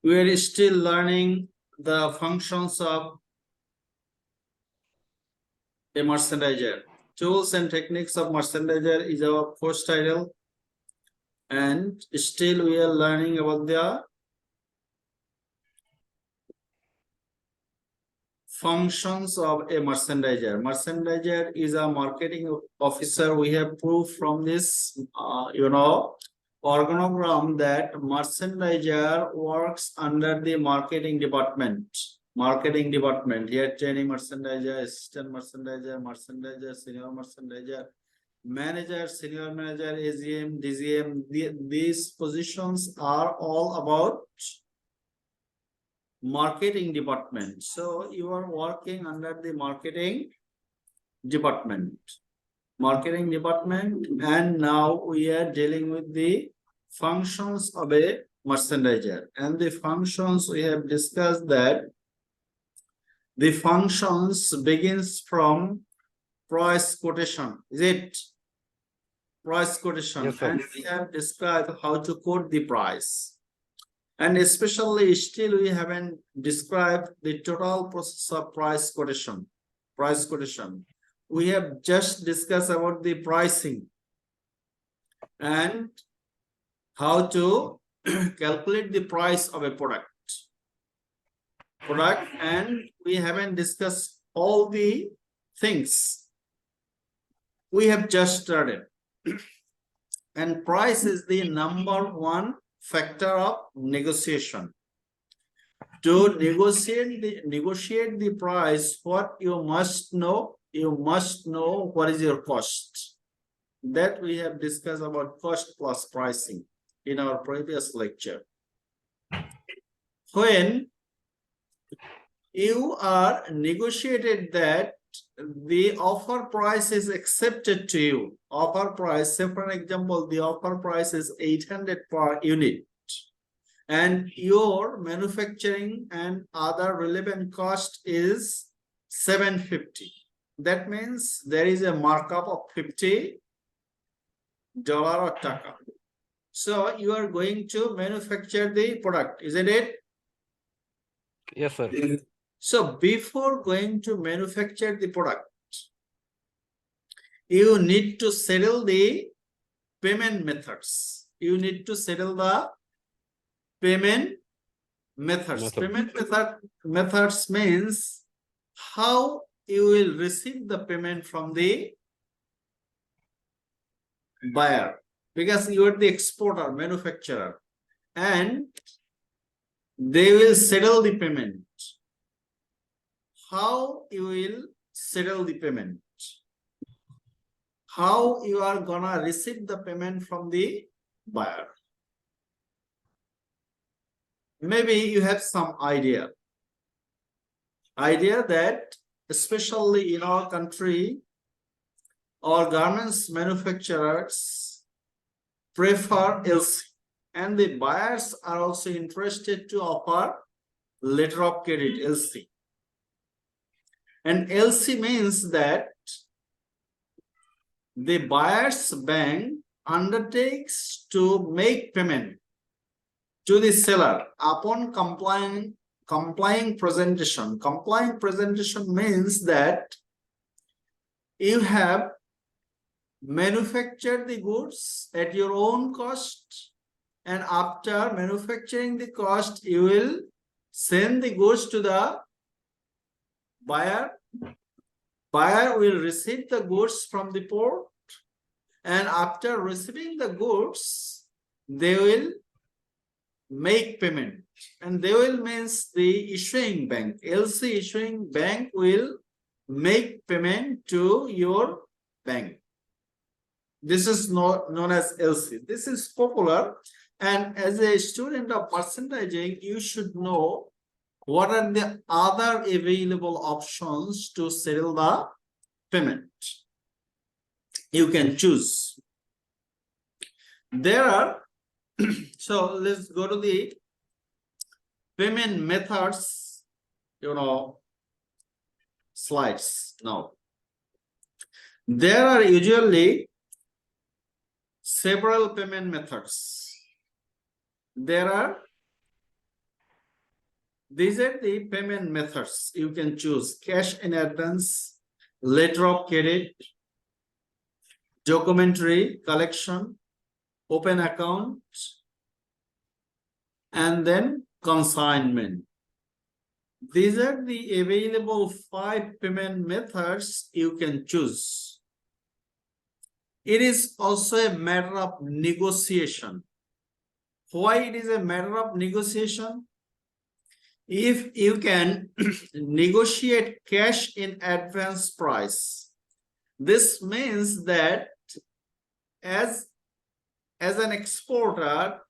We are still learning the functions of a merchandiser. Tools and techniques of merchandiser is our first title, and still we are learning about the functions of a merchandiser. Merchandiser is a marketing officer. We have proof from this, organogram that merchandiser works under the marketing department. Marketing department here: training merchandiser, assistant merchandiser, merchandiser, senior merchandiser, manager, senior manager, AGM, DGM. These positions are all about marketing department. So you are working under the marketing department. And now we are dealing with the functions of a merchandiser. And the functions, we have discussed that the functions begins from price quotation. Is it? Price quotation. Yes, sir. And we have described how to quote the price. And especially still we haven't described the total process of price quotation. Price quotation. We have just discussed about the pricing and how to calculate the price of a product. And we haven't discussed all the things. We have just started. And price is the number one factor of negotiation. To negotiate the price, what you must know what is your cost. That we have discussed about cost plus pricing in our previous lecture. When you are negotiated that the offer price is accepted to you, offer price, say for example, the offer price is 800 per unit, and your manufacturing and other relevant cost is 750. That means there is a markup of $50 or taka. So you are going to manufacture the product, isn't it? Yes, sir. So before going to manufacture the product, you need to settle the payment methods. You need to settle the payment methods. Payment methods means how you will receive the payment from the buyer, because you are the exporter, manufacturer, and they will settle the payment. How you will settle the payment? How you are gonna receive the payment from the buyer? Maybe you have some idea that especially in our country, our garments manufacturers prefer LC, and the buyers are also interested to offer letter of credit, LC. And LC means that the buyer's bank undertakes to make payment to the seller upon complying presentation. Complying presentation means that you have manufactured the goods at your own cost, and after manufacturing the cost, you will send the goods to the buyer. Buyer will receive the goods from the port, and after receiving the goods, they will make payment. And they will means the issuing bank, LC issuing bank will make payment to your bank. This is known as LC. This is popular, and as a student of merchandising, you should know what are the other available options to settle the payment. You can choose. There are, so let's go to the payment methods, slides now. There are usually several payment methods. There are These are the payment methods you can choose: cash in advance, letter of credit, documentary collection, open account, and then consignment. These are the available 5 payment methods you can choose. It is also a matter of negotiation. Why it is a matter of negotiation? If you can negotiate cash in advance price, this means that as an exporter,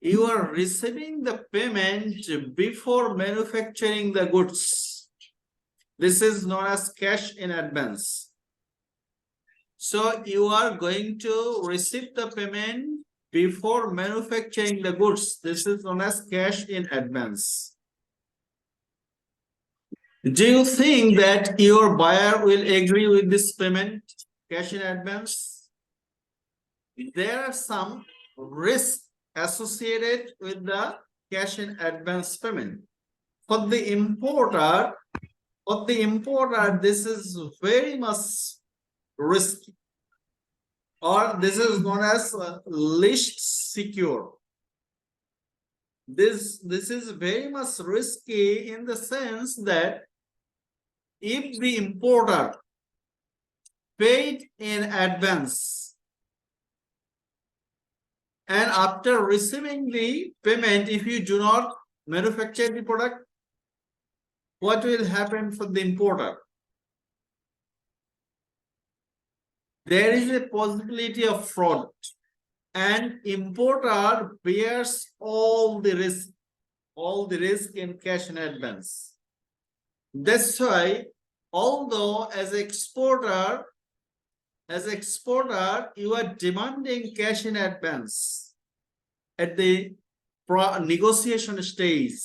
you are receiving the payment before manufacturing the goods. This is known as cash in advance. So you are going to receive the payment before manufacturing the goods. This is known as cash in advance. Do you think that your buyer will agree with this payment, cash in advance? There are some risks associated with the cash in advance payment. For the importer, this is very much risky, or this is known as least secure. This is very much risky in the sense that if the importer paid in advance and after receiving the payment, if you do not manufacture the product, what will happen for the importer? There is a possibility of fraud, and importer bears all the risk in cash in advance. That's why, although as exporter you are demanding cash in advance at the negotiation stage,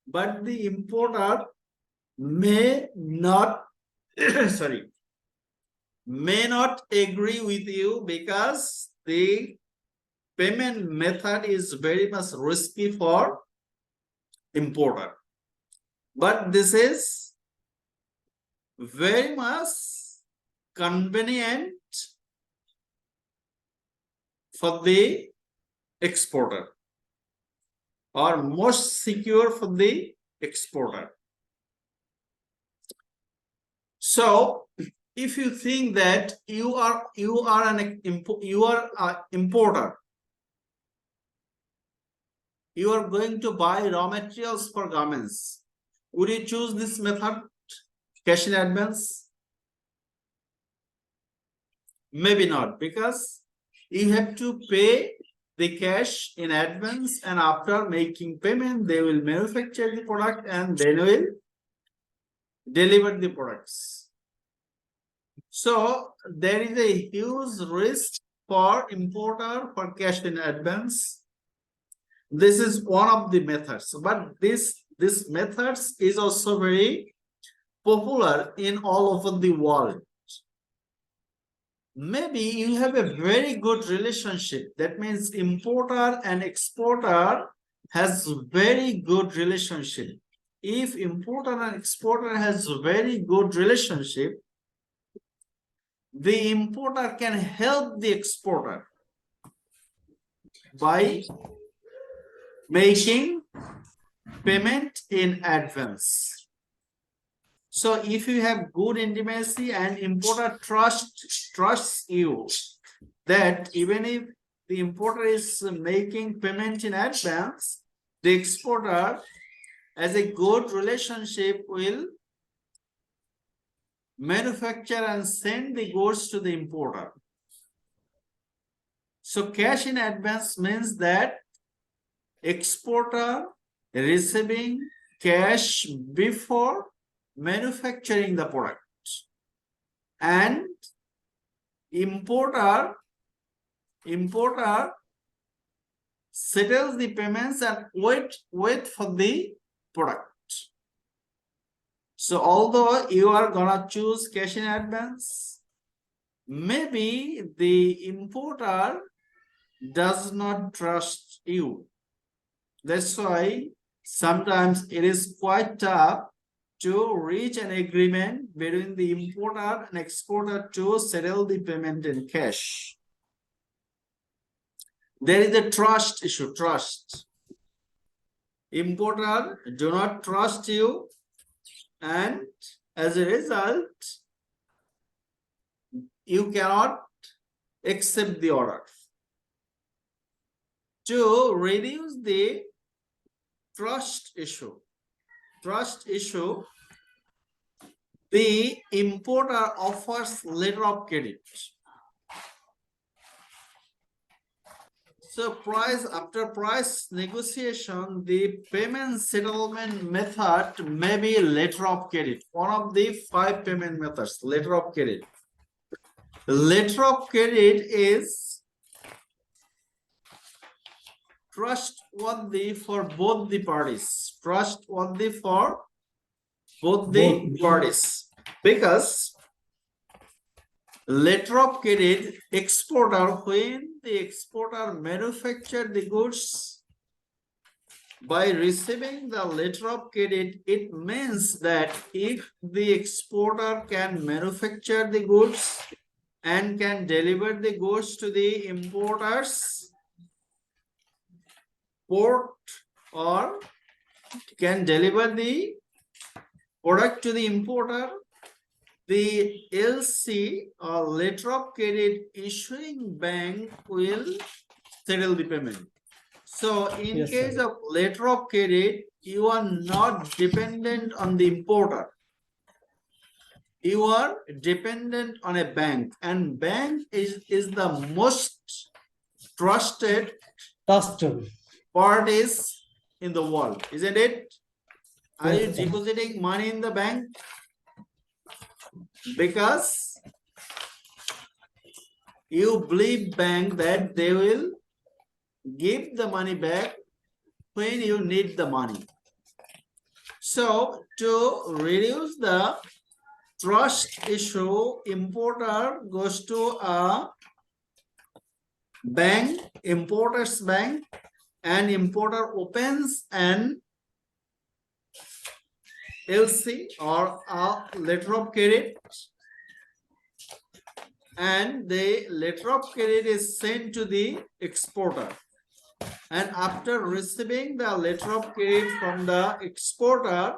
but the importer may not may not agree with you because the payment method is very much risky for importer. But this is very much convenient for the exporter, or most secure for the exporter. So if you think that you are an importer, you are going to buy raw materials for garments, would you choose this method, cash in advance? Maybe not, because you have to pay the cash in advance, and after making payment they will manufacture the product and then will deliver the products. So there is a huge risk for importer for cash in advance. This is one of the methods, but this methods is also very popular in all over the world. Maybe you have a very good relationship. That means importer and exporter has very good relationship. If importer and exporter has very good relationship, the importer can help the exporter by making payment in advance. So if you have good intimacy and importer trusts you, that even if the importer is making payment in advance, the exporter as a good relationship will manufacture and send the goods to the importer. So cash in advance means that exporter receiving cash before manufacturing the product, and importer settles the payments and wait for the product. So although you are gonna choose cash in advance, maybe the importer does not trust you. That's why sometimes it is quite tough to reach an agreement between the importer and exporter to settle the payment in cash. There is a trust issue, trust. Importer do not trust you, and as a result, you cannot accept the order. To reduce the trust issue, the importer offers letter of credit. So after price negotiation, the payment settlement method may be letter of credit. One of the 5 payment methods, letter of credit. Letter of credit is trustworthy for both the parties. Trustworthy for both the parties. Because letter of credit, exporter, when the exporter manufacture the goods, by receiving the letter of credit, it means that if the exporter can manufacture the goods and can deliver the goods to the importer's port, or can deliver the product to the importer, the LC or letter of credit issuing bank will settle the payment. So in Yes, case sir. of letter of credit, you are not dependent on the importer. You are dependent on a bank, and bank is the most trusted parties in the world, isn't it? Are you Yes, sir. depositing money in the bank? Because you believe bank that they will give the money back when you need the money. So to reduce the trust issue, importer goes to a bank, importer's bank, and importer opens an LC or a letter of credit, and the letter of credit is sent to the exporter. And after receiving the letter of credit from the exporter,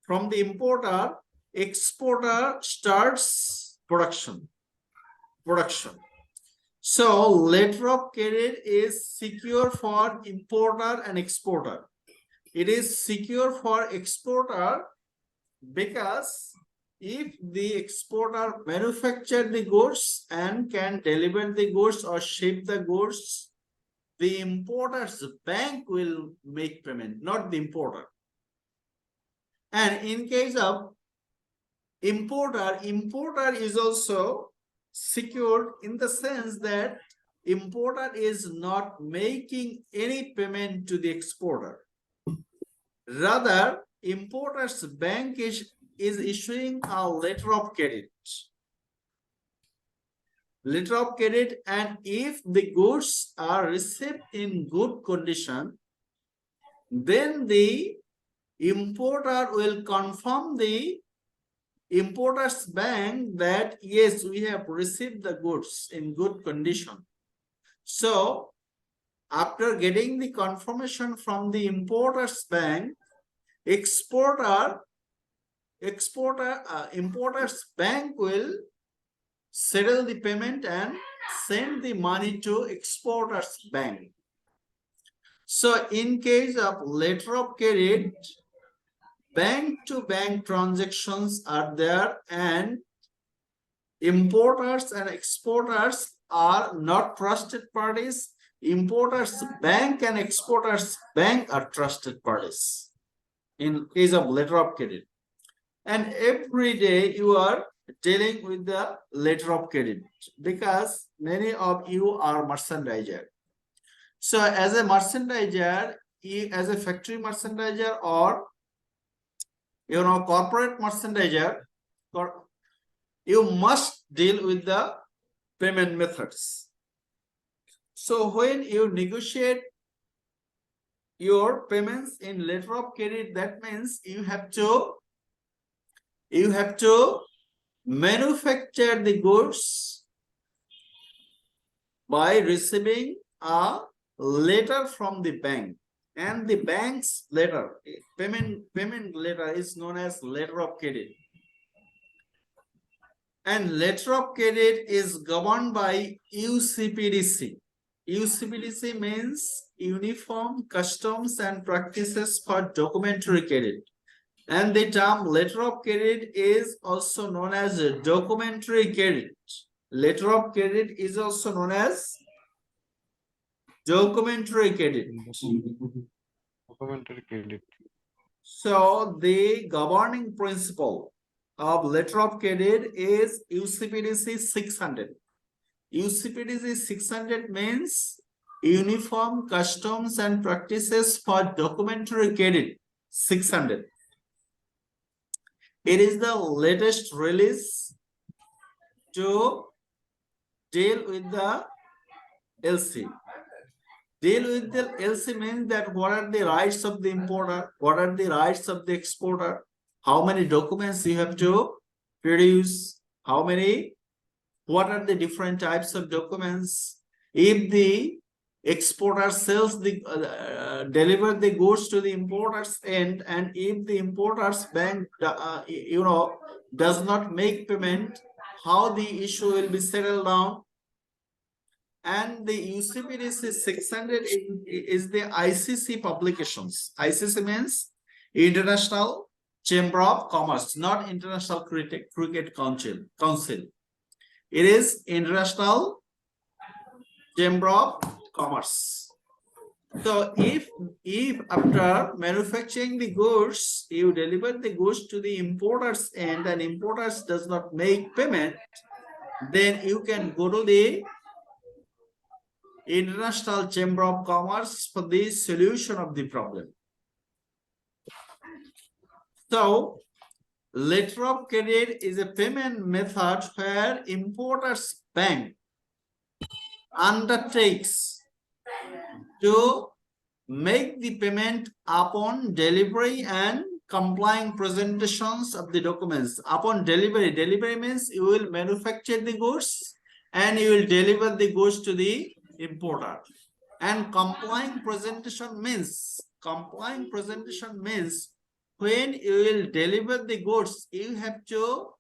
from the importer, exporter starts production. So letter of credit is secure for importer and exporter. It is secure for exporter because if the exporter manufacture the goods and can deliver the goods or ship the goods, the importer's bank will make payment, not the importer. And in case of importer is also secured in the sense that importer is not making any payment to the exporter. Rather, importer's bank is issuing a letter of credit. Letter of credit, and if the goods are received in good condition, then the importer will confirm the importer's bank that yes, we have received the goods in good condition. So after getting the confirmation from the importer's bank, importer's bank will settle the payment and send the money to exporter's bank. So in case of letter of credit, bank-to-bank transactions are there, and importers and exporters are not trusted parties. Importers bank and exporters bank are trusted parties in case of letter of credit. And every day you are dealing with the letter of credit because many of you are merchandiser. So as a merchandiser, as a factory merchandiser or corporate merchandiser, you must deal with the payment methods. So when you negotiate your payments in letter of credit, that means you have to manufacture the goods by receiving a letter from the bank, and the bank's letter, payment letter, is known as letter of credit. And letter of credit is governed by UCPDC. UCPDC means Uniform Customs and Practices for Documentary Credit. And the term letter of credit is also known as documentary credit. Letter of credit is also known as documentary credit. Documentary credit. So the governing principle of letter of credit is UCPDC 600. UCPDC 600 means Uniform Customs and Practices for Documentary Credit 600. It is the latest release to deal with the LC. Deal with the LC means that what are the rights of the importer, what are the rights of the exporter, how many documents you have to produce, what are the different types of documents. If the exporter sells the deliver the goods to the importer's end, and if the importer's bank does not make payment, how the issue will be settled down. And the UCPDC 600 is the ICC publications. ICC means International Chamber of Commerce, not International Cricket Council. It is International Chamber of Commerce. So if after manufacturing the goods, you deliver the goods to the importer's end and importers does not make payment, then you can go to the International Chamber of Commerce for the solution of the problem. So letter of credit is a payment method where importer's bank undertakes to make the payment upon delivery and complying presentations of the documents. Upon delivery, delivery means you will manufacture the goods and you will deliver the goods to the importer. And complying presentation means when you will deliver the goods, you have to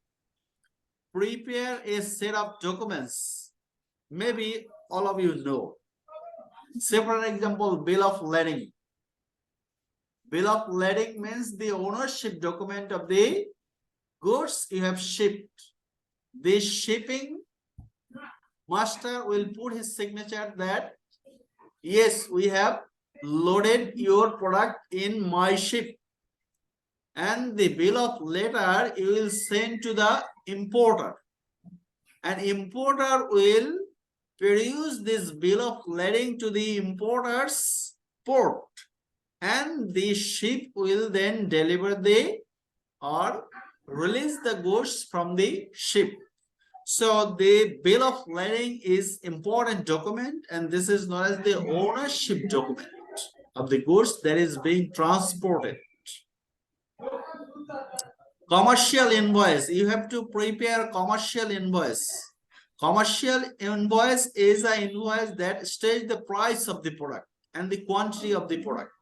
prepare a set of documents. Maybe all of you know. Say for example, bill of lading. Bill of lading means the ownership document of the goods you have shipped. The shipping master will put his signature that yes, we have loaded your product in my ship. And the bill of lading you will send to the importer. An importer will produce this bill of lading to the importer's port, and the ship will then deliver or release the goods from the ship. So the bill of lading is important document, and this is known as the ownership document of the goods that is being transported. Commercial invoice, you have to prepare commercial invoice. Commercial invoice is an invoice that states the price of the product and the quantity of the product.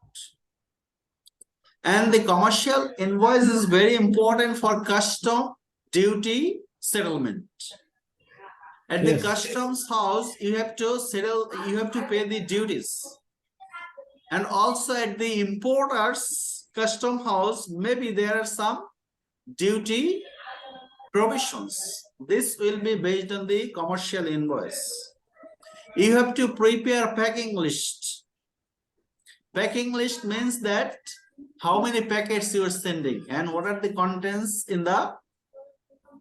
And the commercial invoice is very important for custom duty settlement. At the customs house, you have to pay the duties. And also at the importer's custom house, maybe there are some duty provisions. This will be based on the commercial invoice. You have to prepare packing list. Packing list means that how many packets you are sending and what are the contents in the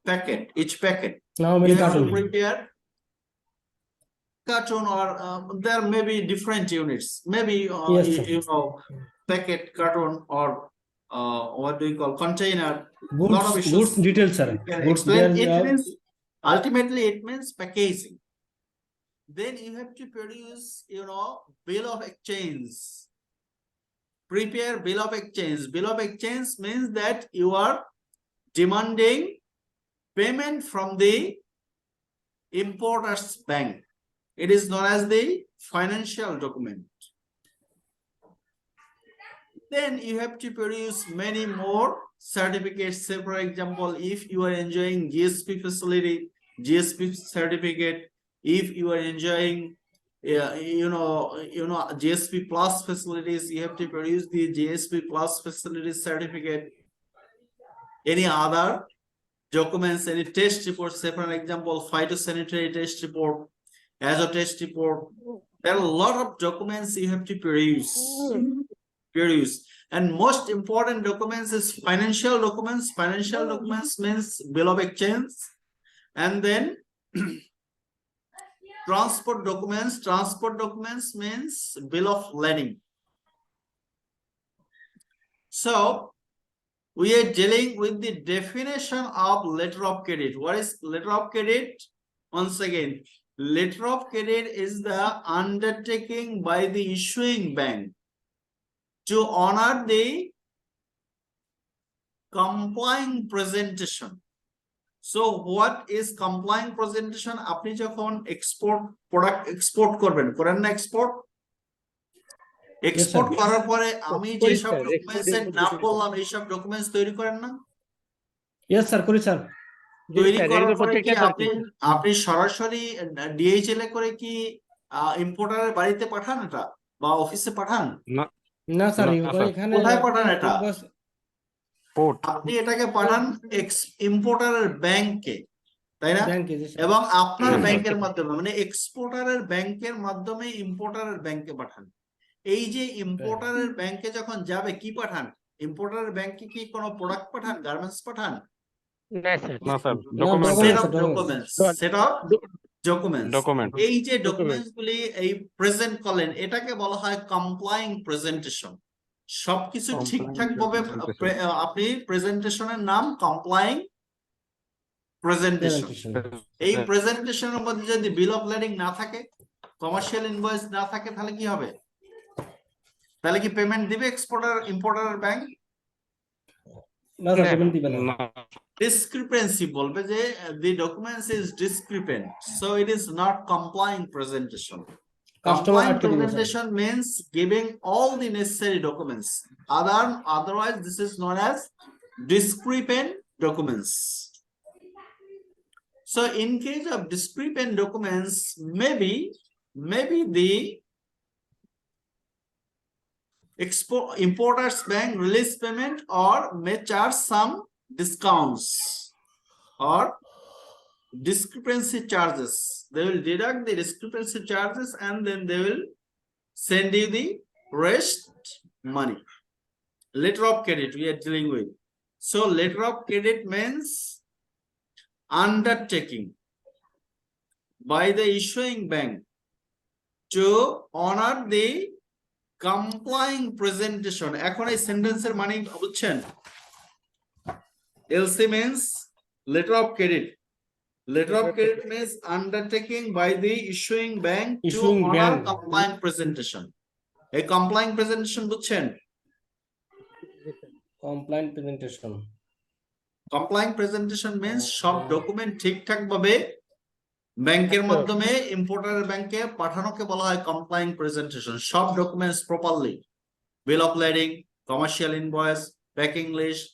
packet, each packet. How many you have to carton? prepare carton, or there may be different units. Maybe packet, carton, or what do you call, container. Goods details, sir. Ultimately it means packaging. Then you have to produce bill of exchange. prepare bill of exchange. Bill of exchange means that you are demanding payment from the importer's bank. It is known as the financial document. Then you have to produce many more certificates. Say, for example, if you are enjoying GSP facility, GSP certificate. If you are enjoying, GSP plus facilities, you have to produce the GSP plus facilities certificate. Any other documents, any test report, say for example, phytosanitary test report, azo test report. There are a lot of documents you have to produce. And most important documents is financial documents. Financial documents means bill of exchange, and then transport documents. Transport documents means bill of lading. So we are dealing with the definition of letter of credit. What is letter of credit? Once again, letter of credit is the undertaking by the issuing bank to honor the complying presentation. So what is complying presentation? আপনি যখন product export করবেন, করেন না export? Export করার পরে আমি যে সব ডকুমেন্টসের নাম বললাম, এই সব ডকুমেন্টস তৈরি করেন না? Yes, sir. করি স্যার। তৈরি করার পরে কি আপনি সরাসরি ডিএইচএল এ করে কি ইম্পোর্টারের বাড়িতে পাঠান এটা, বা অফিসে পাঠান? না স্যার, এখানে কোথায় পাঠান এটা? আপনি এটাকে পাঠান ইম্পোর্টারের ব্যাংকে, তাই না? এবং আপনার ব্যাংকের মাধ্যমে, মানে এক্সপোর্টারের ব্যাংকের মাধ্যমে ইম্পোর্টারের ব্যাংকে পাঠান। এই যে ইম্পোর্টারের ব্যাংকে যখন যাবে, কি পাঠান? ইম্পোর্টারের ব্যাংকে কি কোনো প্রোডাক্ট পাঠান, গার্মেন্টস পাঠান? এই যে ডকুমেন্টস গুলি এই প্রেজেন্ট করলেন, এটাকে বলা হয় কমপ্লাইং প্রেজেন্টেশন। সবকিছু ঠিকঠাক ভাবে আপনি প্রেজেন্টেশনের নাম কমপ্লাইং প্রেজেন্টেশন। এই প্রেজেন্টেশনের মধ্যে যদি বিল অফ লেডিং না থাকে, কমার্শিয়াল ইনভয়েস না থাকে, তাহলে কি হবে? তাহলে কি পেমেন্ট দিবে এক্সপোর্টার ইম্পোর্টার ব্যাংক? না স্যার, পেমেন্ট দিবে না। Discrepancy বলবে যে the documents is discrepant, so it is not complying presentation. Complying presentation means giving all the necessary documents. Otherwise this is known as discrepant documents. So in case of discrepant documents, maybe the importers bank release payment or may charge some discounts or discrepancy charges. They will deduct the discrepancy charges and then they will send you the rest money. Letter of credit we are dealing with. So letter of credit means undertaking by the issuing bank to honor the complying presentation. এখন এই সেন্টেন্সের মানে বুঝছেন? LC means letter of credit. Letter of credit means undertaking by the issuing bank to honor complying presentation. A complying presentation বুঝছেন? Complying presentation. Complying presentation means সব document ঠিকঠাক ভাবে ব্যাংকের মাধ্যমে ইম্পোর্টারের ব্যাংকে পাঠানোকে বলা হয় complying presentation. সব documents properly, bill of lading, commercial invoice, packing list,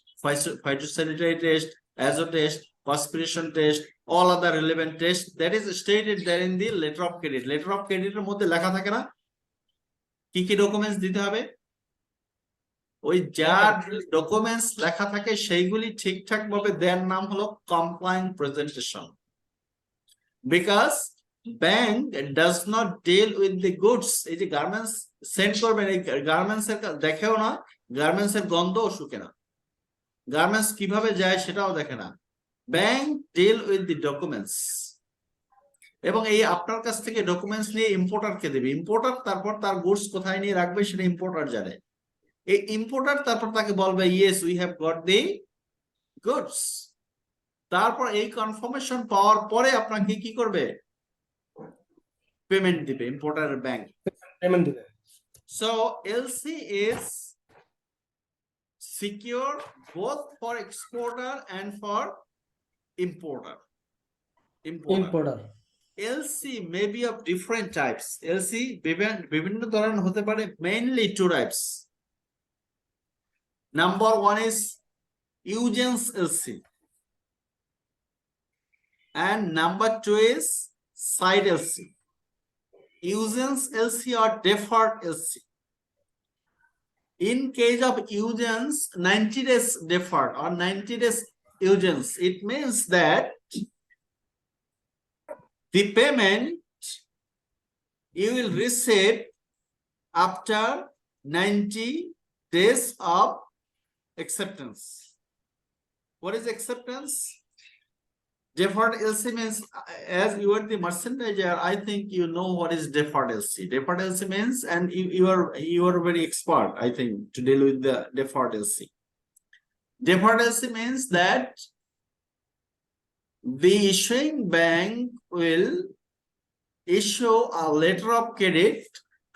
phytosanitary test, azo test, perspiration test, all other relevant tests that is stated there in the letter of credit. Letter of credit এর মধ্যে লেখা থাকে না কি কি documents দিতে হবে? ওই যা ডকুমেন্টস লেখা থাকে সেইগুলি ঠিকঠাক ভাবে দেওয়ার নাম হলো complying presentation. Because bank does not deal with the goods. এই যে গার্মেন্টস সেন্ড করবেন, এই গার্মেন্টস এর দেখেও না, গার্মেন্টস এর গন্ধও শুকে না, গার্মেন্টস কিভাবে যায় সেটাও দেখে না। Bank deal with the documents, এবং এই আপনার কাছ থেকে ডকুমেন্টস নিয়ে ইম্পোর্টারকে দেবে। ইম্পোর্টার তারপর তার গুডস কোথায় নিয়ে রাখবে সেটা ইম্পোর্টার জানে। এই ইম্পোর্টার তারপর তাকে বলবে yes we have got the goods. তারপর এই কনফার্মেশন পাওয়ার পরে আপনাকে কি করবে? পেমেন্ট দিবে ইম্পোর্টারের ব্যাংক, পেমেন্ট দিবে। So LC is secure both for exporter and for importer. Importer LC may be of different types. LC বিভিন্ন ধরনের হতে পারে, mainly two types. Number one is Eugen's LC. And number two is side LC. Eugen's LC or deferred LC. In case of Eugen's 90 days deferred or 90 days Eugen's, it means that the payment you will receive after 90 days of acceptance. What is acceptance? Deferred LC means, as you are the merchandiser, I think you know what is deferred LC. Deferred LC means, and you are very expert, I think, to deal with the deferred LC. Deferred LC means that the issuing bank will issue a letter of credit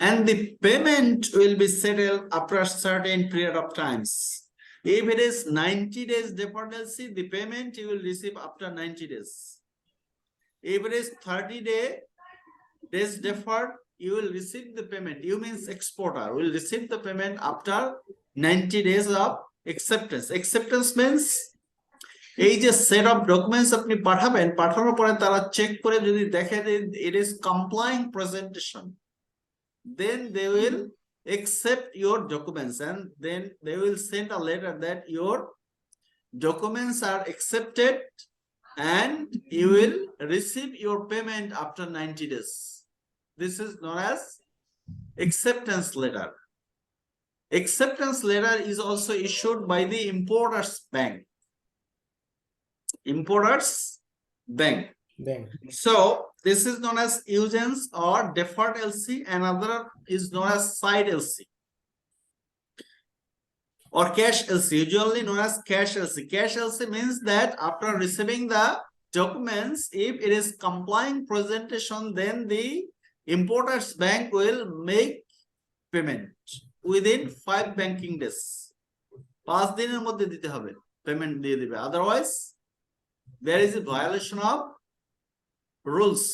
and the payment will be settled after a certain period of times. If it is 90 days deferred LC, the payment you will receive after 90 days. If it is 30 days deferred, you will receive the payment. You means exporter will receive the payment after 90 days of acceptance. Acceptance means এই যে set of documents আপনি পাঠাবেন, পাঠানোর পরে তারা check করে যদি দেখে যে it is কমপ্লাইং presentation, then they will accept your documents and then they will send a letter that your documents are accepted and you will receive your payment after 90 days. This is known as acceptance letter. Acceptance letter is also issued by the importer's bank. Importer's bank. Bank So this is known as Eugen's or deferred LC. Another is known as side LC or cash LC, usually known as cash LC. Cash LC means that after receiving the documents, if it is complying presentation, then the importer's bank will make payment within 5 banking days. 5 দিনের মধ্যে দিতে হবে, payment দিয়ে দিবে, otherwise there is a violation of rules.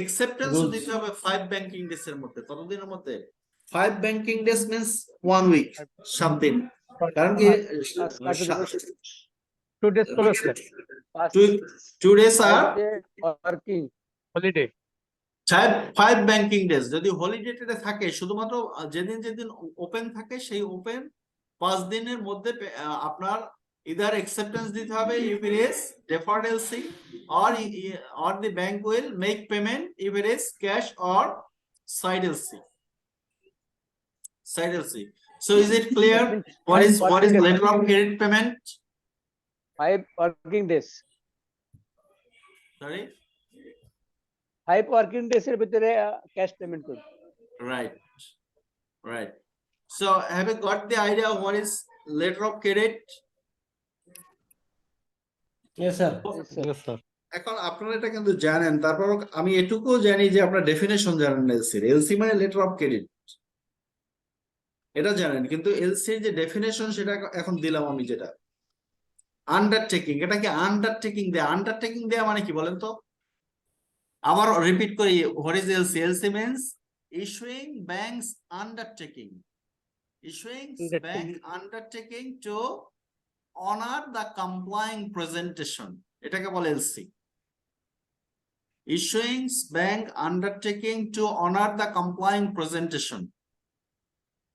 Acceptance Rules. দিতে হবে 5 banking days এর মধ্যে, ততদিনের মধ্যে। 5 banking days means 1 week, something. কারণ কি 2 days close, sir. 2 days are Working holiday. 5 banking days যদি হলিডে থাকে, শুধুমাত্র যেদিন যেদিন ওপেন থাকে সেই ওপেন 5 দিনের মধ্যে আপনার either acceptance দিতে হবে if it is deferred LC or the bank will make payment if it is cash or side LC. Side LC. So is it clear what is letter of credit payment? 5 working days. Sorry? 5 working days এর ভিতরে cash payment করব। Right. So have you got the idea of what is letter of credit? Yes sir Yes, sir. এখন আপনারা এটা কিন্তু জানেন, তারপর আমি এটুকুও জানি যে আপনারা ডেফিনেশন জানেন এলসি। এলসি মানে লেটার অফ ক্রেডিট, এটা জানেন, কিন্তু এলসির যে ডেফিনেশন সেটা এখন দিলাম আমি, যেটা আন্ডারটেকিং। এটা কি আন্ডারটেকিং দেয়া? আন্ডারটেকিং দেয়া মানে কি বলেন তো? আবার রিপিট করি, what is LC? LC means issuing bank's undertaking, issuing bank undertaking to honor the complying presentation. এটাকে বলে LC. Issuing bank undertaking to honor the complying presentation.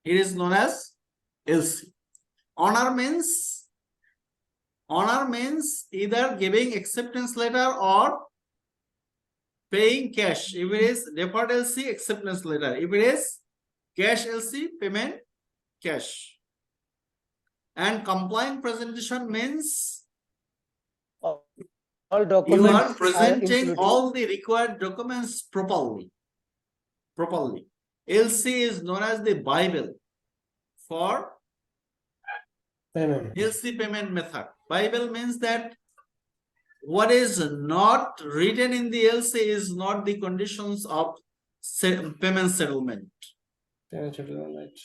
It is known as LC. Honor means either giving acceptance letter or paying cash. If it is deferred LC, acceptance letter. If it is cash LC, payment cash. And complying presentation means all you documents are presenting included. all the required documents properly. LC is known as the Bible for payment LC payment method. Bible means that what is not written in the LC is not the conditions of payment settlement. Payment settlement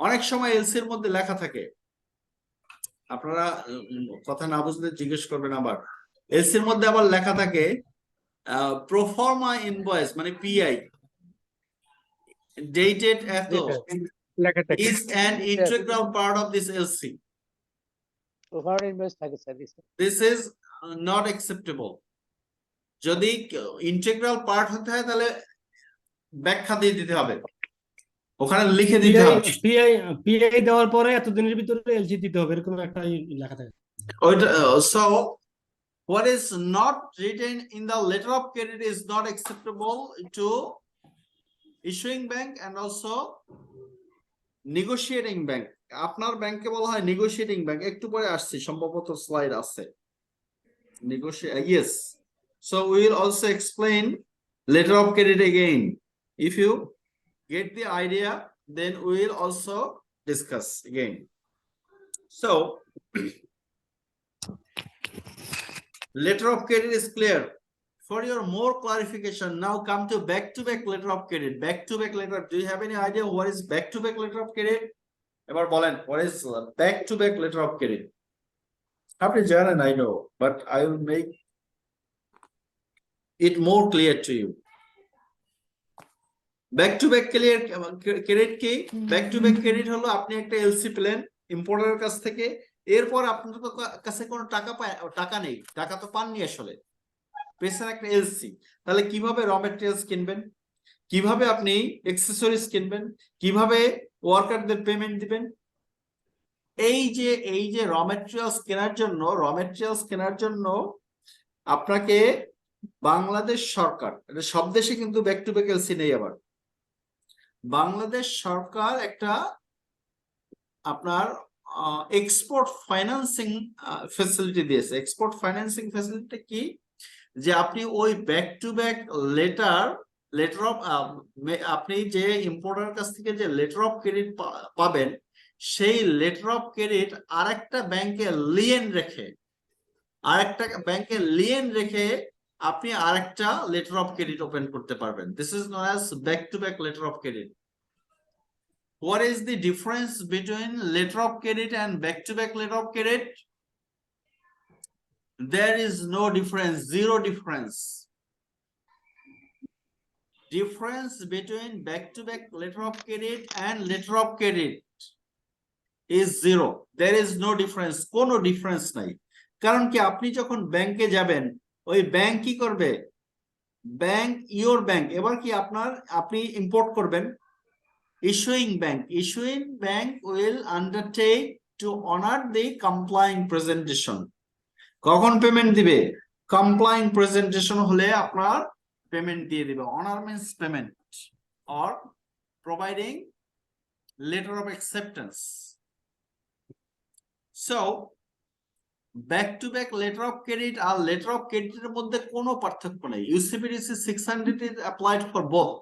অনেক সময় LC এর মধ্যে লেখা থাকে আপনারা কথা না বুঝলে জিজ্ঞেস করবেন আবার। এলসির মধ্যে আবার লেখা থাকে প্রোফর্মা ইনভয়েস মানে পিআই ডেটেড এত জি স্যার লেখা থাকে is an integral part of this LC. Proforma invoice থাকে sir. This is not acceptable. যদি ইন্টিগ্রাল পার্ট হতে হয় তাহলে ব্যাখ্যা দিয়ে দিতে হবে, ওখানে লিখে দিতে হবে। পিআই দেওয়ার পরে এতদিনের ভিতরে এলসি দিতে হবে, এরকম একটা লেখা থাকে। ওইটা so what is not written in the letter of credit is not acceptable to issuing bank and also negotiating bank. আপনার ব্যাংকে বলা হয় negotiating bank, একটু পরে আসছে সম্ভবত স্লাইড আছে yes. So we will also explain letter of credit again. If you get the idea, then we will also discuss again. So letter of credit is clear. For your more clarification, now come to back-to-back letter of credit. Back-to-back letter. Do you have any idea what is back-to-back letter of credit? এবার বলেন, what is back-to-back letter of credit? আপনি জানেন, I know, but I will make it more clear to you. Back-to-back credit কি? Back-to-back credit হলো আপনি একটা LC পেলেন ইম্পোর্টারের কাছ থেকে, এরপর আপনার কাছে কোনো টাকা নেই, টাকা তো পাননি আসলে, পেছনে একটা এলসি। তাহলে কিভাবে র ম্যাটেরিয়ালস কিনবেন, কিভাবে আপনি অ্যাক্সেসরিজ কিনবেন, কিভাবে ওয়ার্কারদের পেমেন্ট দিবেন? এই যে র ম্যাটেরিয়ালস কেনার জন্য আপনাকে বাংলাদেশ সরকার, এটা সব দেশে কিন্তু ব্যাক টু ব্যাক এলসি নেই, আবার বাংলাদেশ সরকার একটা আপনার এক্সপোর্ট ফাইন্যান্সিং ফ্যাসিলিটি দিয়েছে। এক্সপোর্ট ফাইন্যান্সিং ফ্যাসিলিটি কি? যে আপনি ওই back to back later of আপনি যে ইম্পোর্টার কাছ থেকে যে লেটার অফ ক্রেডিট পাবেন, সেই লেটার অফ ক্রেডিট আরেকটা ব্যাংকে লিয়েন রেখে আপনি আরেকটা লেটার অফ ক্রেডিট ওপেন করতে পারবেন। This is known as back to back later of credit. What is the difference between letter of credit and back-to-back letter of credit? There is no difference, zero difference. Difference between back-to-back letter of credit and letter of credit is zero. There is no difference, কোনো difference নাই। কারণ কি, আপনি যখন ব্যাংকে যাবেন, ওই bank কি করবে? ইওর ব্যাংক, এবার কি আপনি ইম্পোর্ট করবেন, issuing bank will undertake to honor the complying presentation. কখন পেমেন্ট দিবে? complying presentation হলে আপনার পেমেন্ট দিয়ে দিবে। honor means payment or providing letter of acceptance. So back to back letter of credit R letter of credit এর মধ্যে কোনো পার্থক্য নেই। UCPDC 600 is applied for both.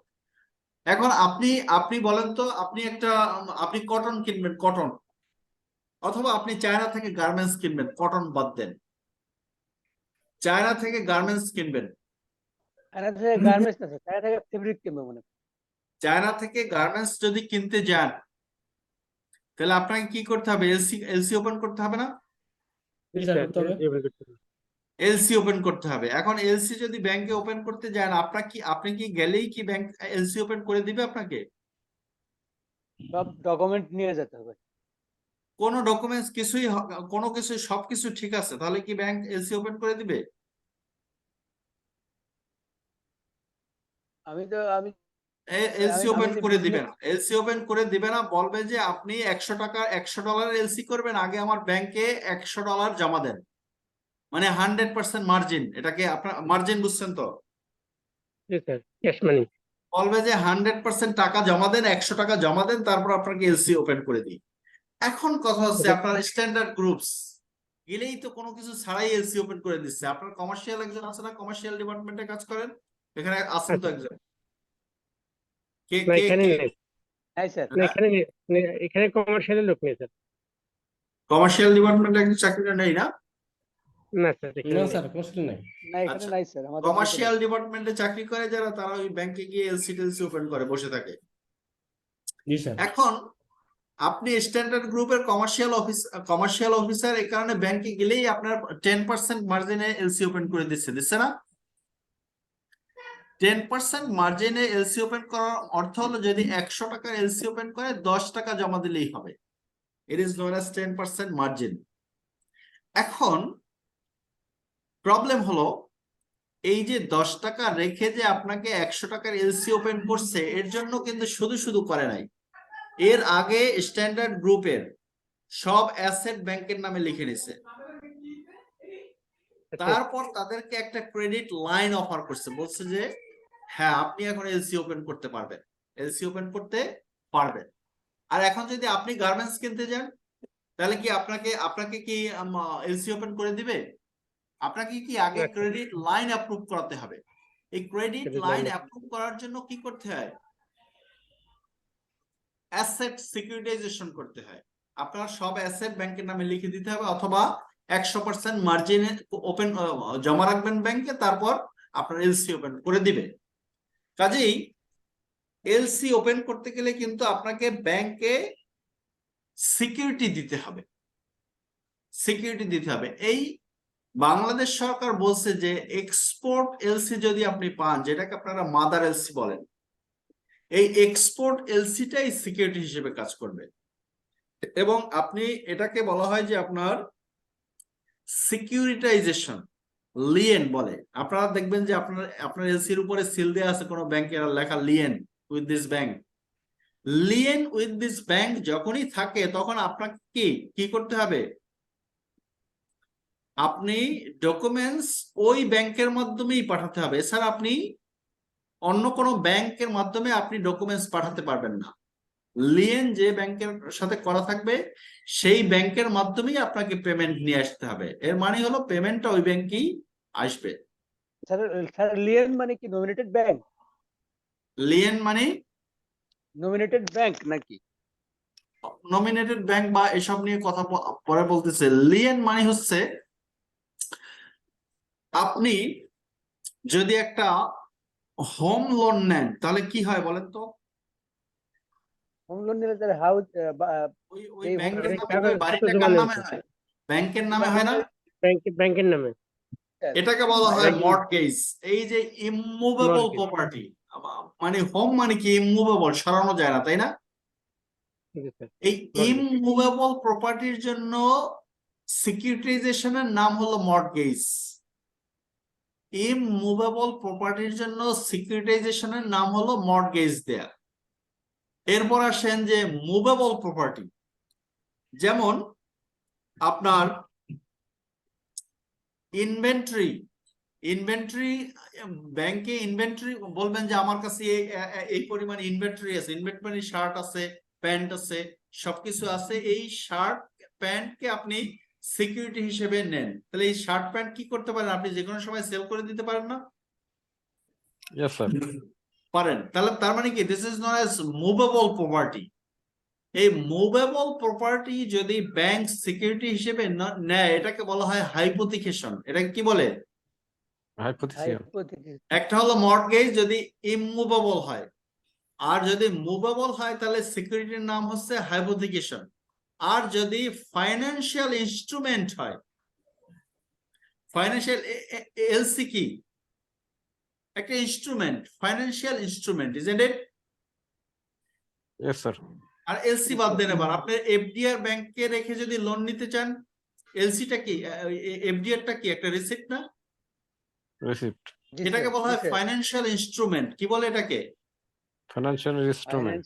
এখন আপনি বলেন তো, আপনি কটন কিনবেন, কটন, অথবা আপনি চায়না থেকে গার্মেন্টস কিনবেন, কটন বাদ দেন, চায়না থেকে গার্মেন্টস কিনবেন, চায়না থেকে গার্মেন্টস যদি কিনতে যান, তাহলে আপনাকে কি করতে হবে? এলসি ওপেন করতে হবে না? এলসি ওপেন করতে হবে। এখন এলসি যদি ব্যাংকে ওপেন করতে যান, আপনি কি গেলেই কি ব্যাংক এলসি ওপেন করে দিবে আপনাকে? সব ডকুমেন্ট নিয়ে যেতে হবে। কোনো ডকুমেন্টস সবকিছু ঠিক আছে, তাহলে কি ব্যাংক এলসি ওপেন করে দিবে? এলসি ওপেন করে দিবে না। এলসি ওপেন করে দিবে না, বলবে যে আপনি $100 এলসি করবেন, আগে আমার ব্যাংকে $100 জমা দেন, মানে 100% মার্জিন। এটাকে আপনার মার্জিন বুঝছেন তো? বলবে যে 100% টাকা জমা দেন, $100 জমা দেন, তারপর আপনাকে এলসি ওপেন করে দিই। এখন কথা হচ্ছে, আপনার স্ট্যান্ডার্ড গ্রুপস গেলেই তো কোনো কিছু ছাড়াই এলসি ওপেন করে দিচ্ছে। আপনার কমার্শিয়াল একজন আছে না, কমার্শিয়াল ডিপার্টমেন্টে কাজ করেন, এখানে আছেন তো একজন? এখানে কমার্শিয়ালের লোক নেই স্যার। কমার্শিয়াল ডিপার্টমেন্টে একজন চাকরিটা নেই না? না স্যার, না স্যার, কোশ্চেন নাই। কমার্শিয়াল ডিপার্টমেন্টে চাকরি করে যারা, তারা ওই ব্যাংকে গিয়ে এলসি টেলসি ওপেন করে বসে থাকে। জি স্যার। এখন আপনি স্ট্যান্ডার্ড গ্রুপের কমার্শিয়াল অফিসার, এই কারণে ব্যাংকে গেলেই আপনার 10% মার্জিনে এলসি ওপেন করে দিচ্ছে না? 10% মার্জিনে এলসি ওপেন করার অর্থ হলো যদি 100 টাকার এলসি ওপেন করে 10 টাকা জমা দিলেই হবে। It is known as 10% margin. এখন প্রবলেম হলো এই যে 10 টাকা রেখে যে আপনাকে 100 টাকার এলসি ওপেন করছে, এর জন্য কিন্তু শুধু শুধু করে নাই। এর আগে স্ট্যান্ডার্ড গ্রুপের সব অ্যাসেট ব্যাংকের নামে লিখে নিছে, তারপর তাদেরকে একটা ক্রেডিট লাইন অফার করছে, বলছে যে হ্যাঁ আপনি এখন এলসি ওপেন করতে পারবেন, এলসি ওপেন করতে পারবেন। আর এখন যদি আপনি গার্মেন্টস কিনতে যান, তাহলে কি আপনাকে কি এলসি ওপেন করে দিবে? আপনাকে কি আগে আচ্ছা। ক্রেডিট লাইন অ্যাপ্রুভ করাতে হবে। এই credit Credit line line approve করার জন্য কি করতে হয়? অ্যাসেট সিকিউরিটাইজেশন করতে হয়। আপনার সব অ্যাসেট ব্যাংকের নামে লিখে দিতে হবে, অথবা 100% মার্জিনে ওপেন জমা রাখবেন ব্যাংকে, তারপর আপনার এলসি ওপেন করে দিবে। কাজেই এলসি ওপেন করতে গেলে কিন্তু আপনাকে ব্যাংকে সিকিউরিটি দিতে হবে, সিকিউরিটি দিতে হবে। এই বাংলাদেশ সরকার বলছে যে এক্সপোর্ট এলসি যদি আপনি পান, যেটাকে আপনারা মাদার এলসি বলেন, এই এক্সপোর্ট এলসিটাই সিকিউরিটি হিসেবে কাজ করবে। এবং আপনি এটাকে বলা হয় যে আপনার সিকিউরিটাইজেশন, লিয়েন বলে। আপনারা দেখবেন যে আপনার এলসির উপরে সিল দেওয়া আছে কোনো ব্যাংকের, লেখা Leyen with this bank. Leyen with this bank যখনই থাকে তখন আপনাকে কি করতে হবে? আপনি ডকুমেন্টস ওই ব্যাংকের মাধ্যমেই পাঠাতে হবে, এছাড়া আপনি অন্য কোনো ব্যাংকের মাধ্যমে আপনি ডকুমেন্টস পাঠাতে পারবেন না। লিয়েন যে ব্যাংকের সাথে করা থাকবে সেই ব্যাংকের মাধ্যমেই আপনাকে পেমেন্ট নিয়ে আসতে হবে। এর মানে হলো পেমেন্টটা ওই ব্যাংকেই আসবে। স্যার লিয়েন মানে কি নমিনেটেড ব্যাংক? লিয়েন মানে নমিনেটেড ব্যাংক নাকি? নমিনেটেড ব্যাংক বা এসব নিয়ে কথা পরে বলতেছে। লিয়েন মানে হচ্ছে আপনি যদি একটা হোম লোন নেন তাহলে কি হয় বলেন তো? হোম লোন নিলে স্যার হাউস ওই এই ব্যাংকের home নামে, ওই বাড়িটা কার নামে হয়? ব্যাংকের নামে হয় না? ব্যাংকের নামে। এটাকে বলা হয় Mortgage. মর্টগেজ। এই যে ইমুভেবল Mortgage. প্রপার্টি, মানে হোম মানে কি ইমুভেবল, সরানো যায় না, তাই না? জি স্যার। এই ইমুভেবল প্রপার্টির জন্য সিকিউরিটাইজেশনের নাম হলো মর্টগেজ। ইমুভেবল প্রপার্টির জন্য সিকিউরিটাইজেশনের নাম হলো মর্টগেজ দেয়া। এরপর আসেন যে মুভেবল প্রপার্টি, যেমন আপনার ইনভেন্টরি। ব্যাংকে ইনভেন্টরি বলবেন যে আমার কাছে এই পরিমাণ ইনভেন্টরি আছে, ইনভেন্টরি শার্ট আছে, প্যান্ট আছে, সবকিছু আছে। এই শার্ট প্যান্টকে আপনি সিকিউরিটি হিসেবে নেন, তাহলে এই শার্ট প্যান্ট কি করতে পারেন? আপনি যে কোনো সময় সেল করে দিতে পারেন না? Yes, sir. পারেন। তাহলে তার মানে কি this is not as movable property. এই মুভেবল প্রপার্টি যদি ব্যাংক সিকিউরিটি হিসেবে নেয়, এটাকে বলা হয় হাইপোথিকেশন। এটাকে কি বলে? Hypothesis. একটা হলো মর্টগেজ যদি ইমুভেবল হয়, আর যদি মুভেবল হয় তাহলে সিকিউরিটির নাম হচ্ছে হাইপোথিকেশন। আর যদি ফাইন্যান্সিয়াল ইনস্ট্রুমেন্ট হয়, ফাইন্যান্সিয়াল এলসি কি? একটা instrument, financial instrument, isn't it? Yes, sir. আর এলসি বাদ দেন। এবার আপনি এফডিআর ব্যাংকে রেখে যদি লোন নিতে চান, এলসিটা কি? এফডিআরটা কি? একটা রিসিপ্ট না? Receipt. এটাকে বলা হয় ফাইন্যান্সিয়াল ইনস্ট্রুমেন্ট। কি বলে এটাকে? Financial instrument.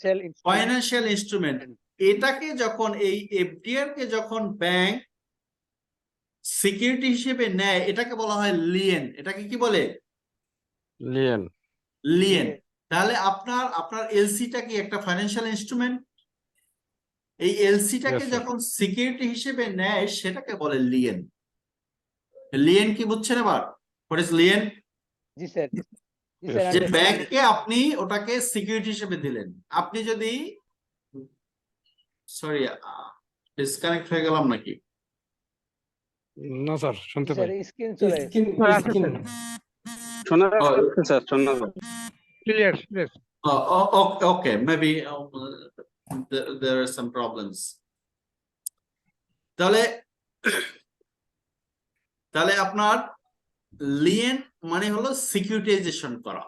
Financial instrument. এটাকে যখন এই এফডিআর কে যখন ব্যাংক সিকিউরিটি হিসেবে নেয়, এটাকে বলা হয় লিয়েন। এটাকে কি বলে? Lien. লিয়েন। তাহলে আপনার এলসিটা কি একটা ফাইন্যান্সিয়াল ইনস্ট্রুমেন্ট? এই এলসিটাকে Yes, sir. যখন সিকিউরিটি হিসেবে নেয় সেটাকে বলে লিয়েন। লিয়েন কি বুঝছেন এবার? What is Leyen? G sir. যে ব্যাংককে আপনি ওটাকে সিকিউরিটি হিসেবে দিলেন। আপনি যদি সরি ডিসকানেক্ট হয়ে গেলাম নাকি? No, sir. শুনতে পাই। স্ক্রিন চলে শোনা যাচ্ছে স্যার, শোনা যাচ্ছে। Clear. Okay, maybe there are some problems. তাহলে তাহলে আপনার লিয়েন মানে হলো সিকিউরিটাইজেশন করা।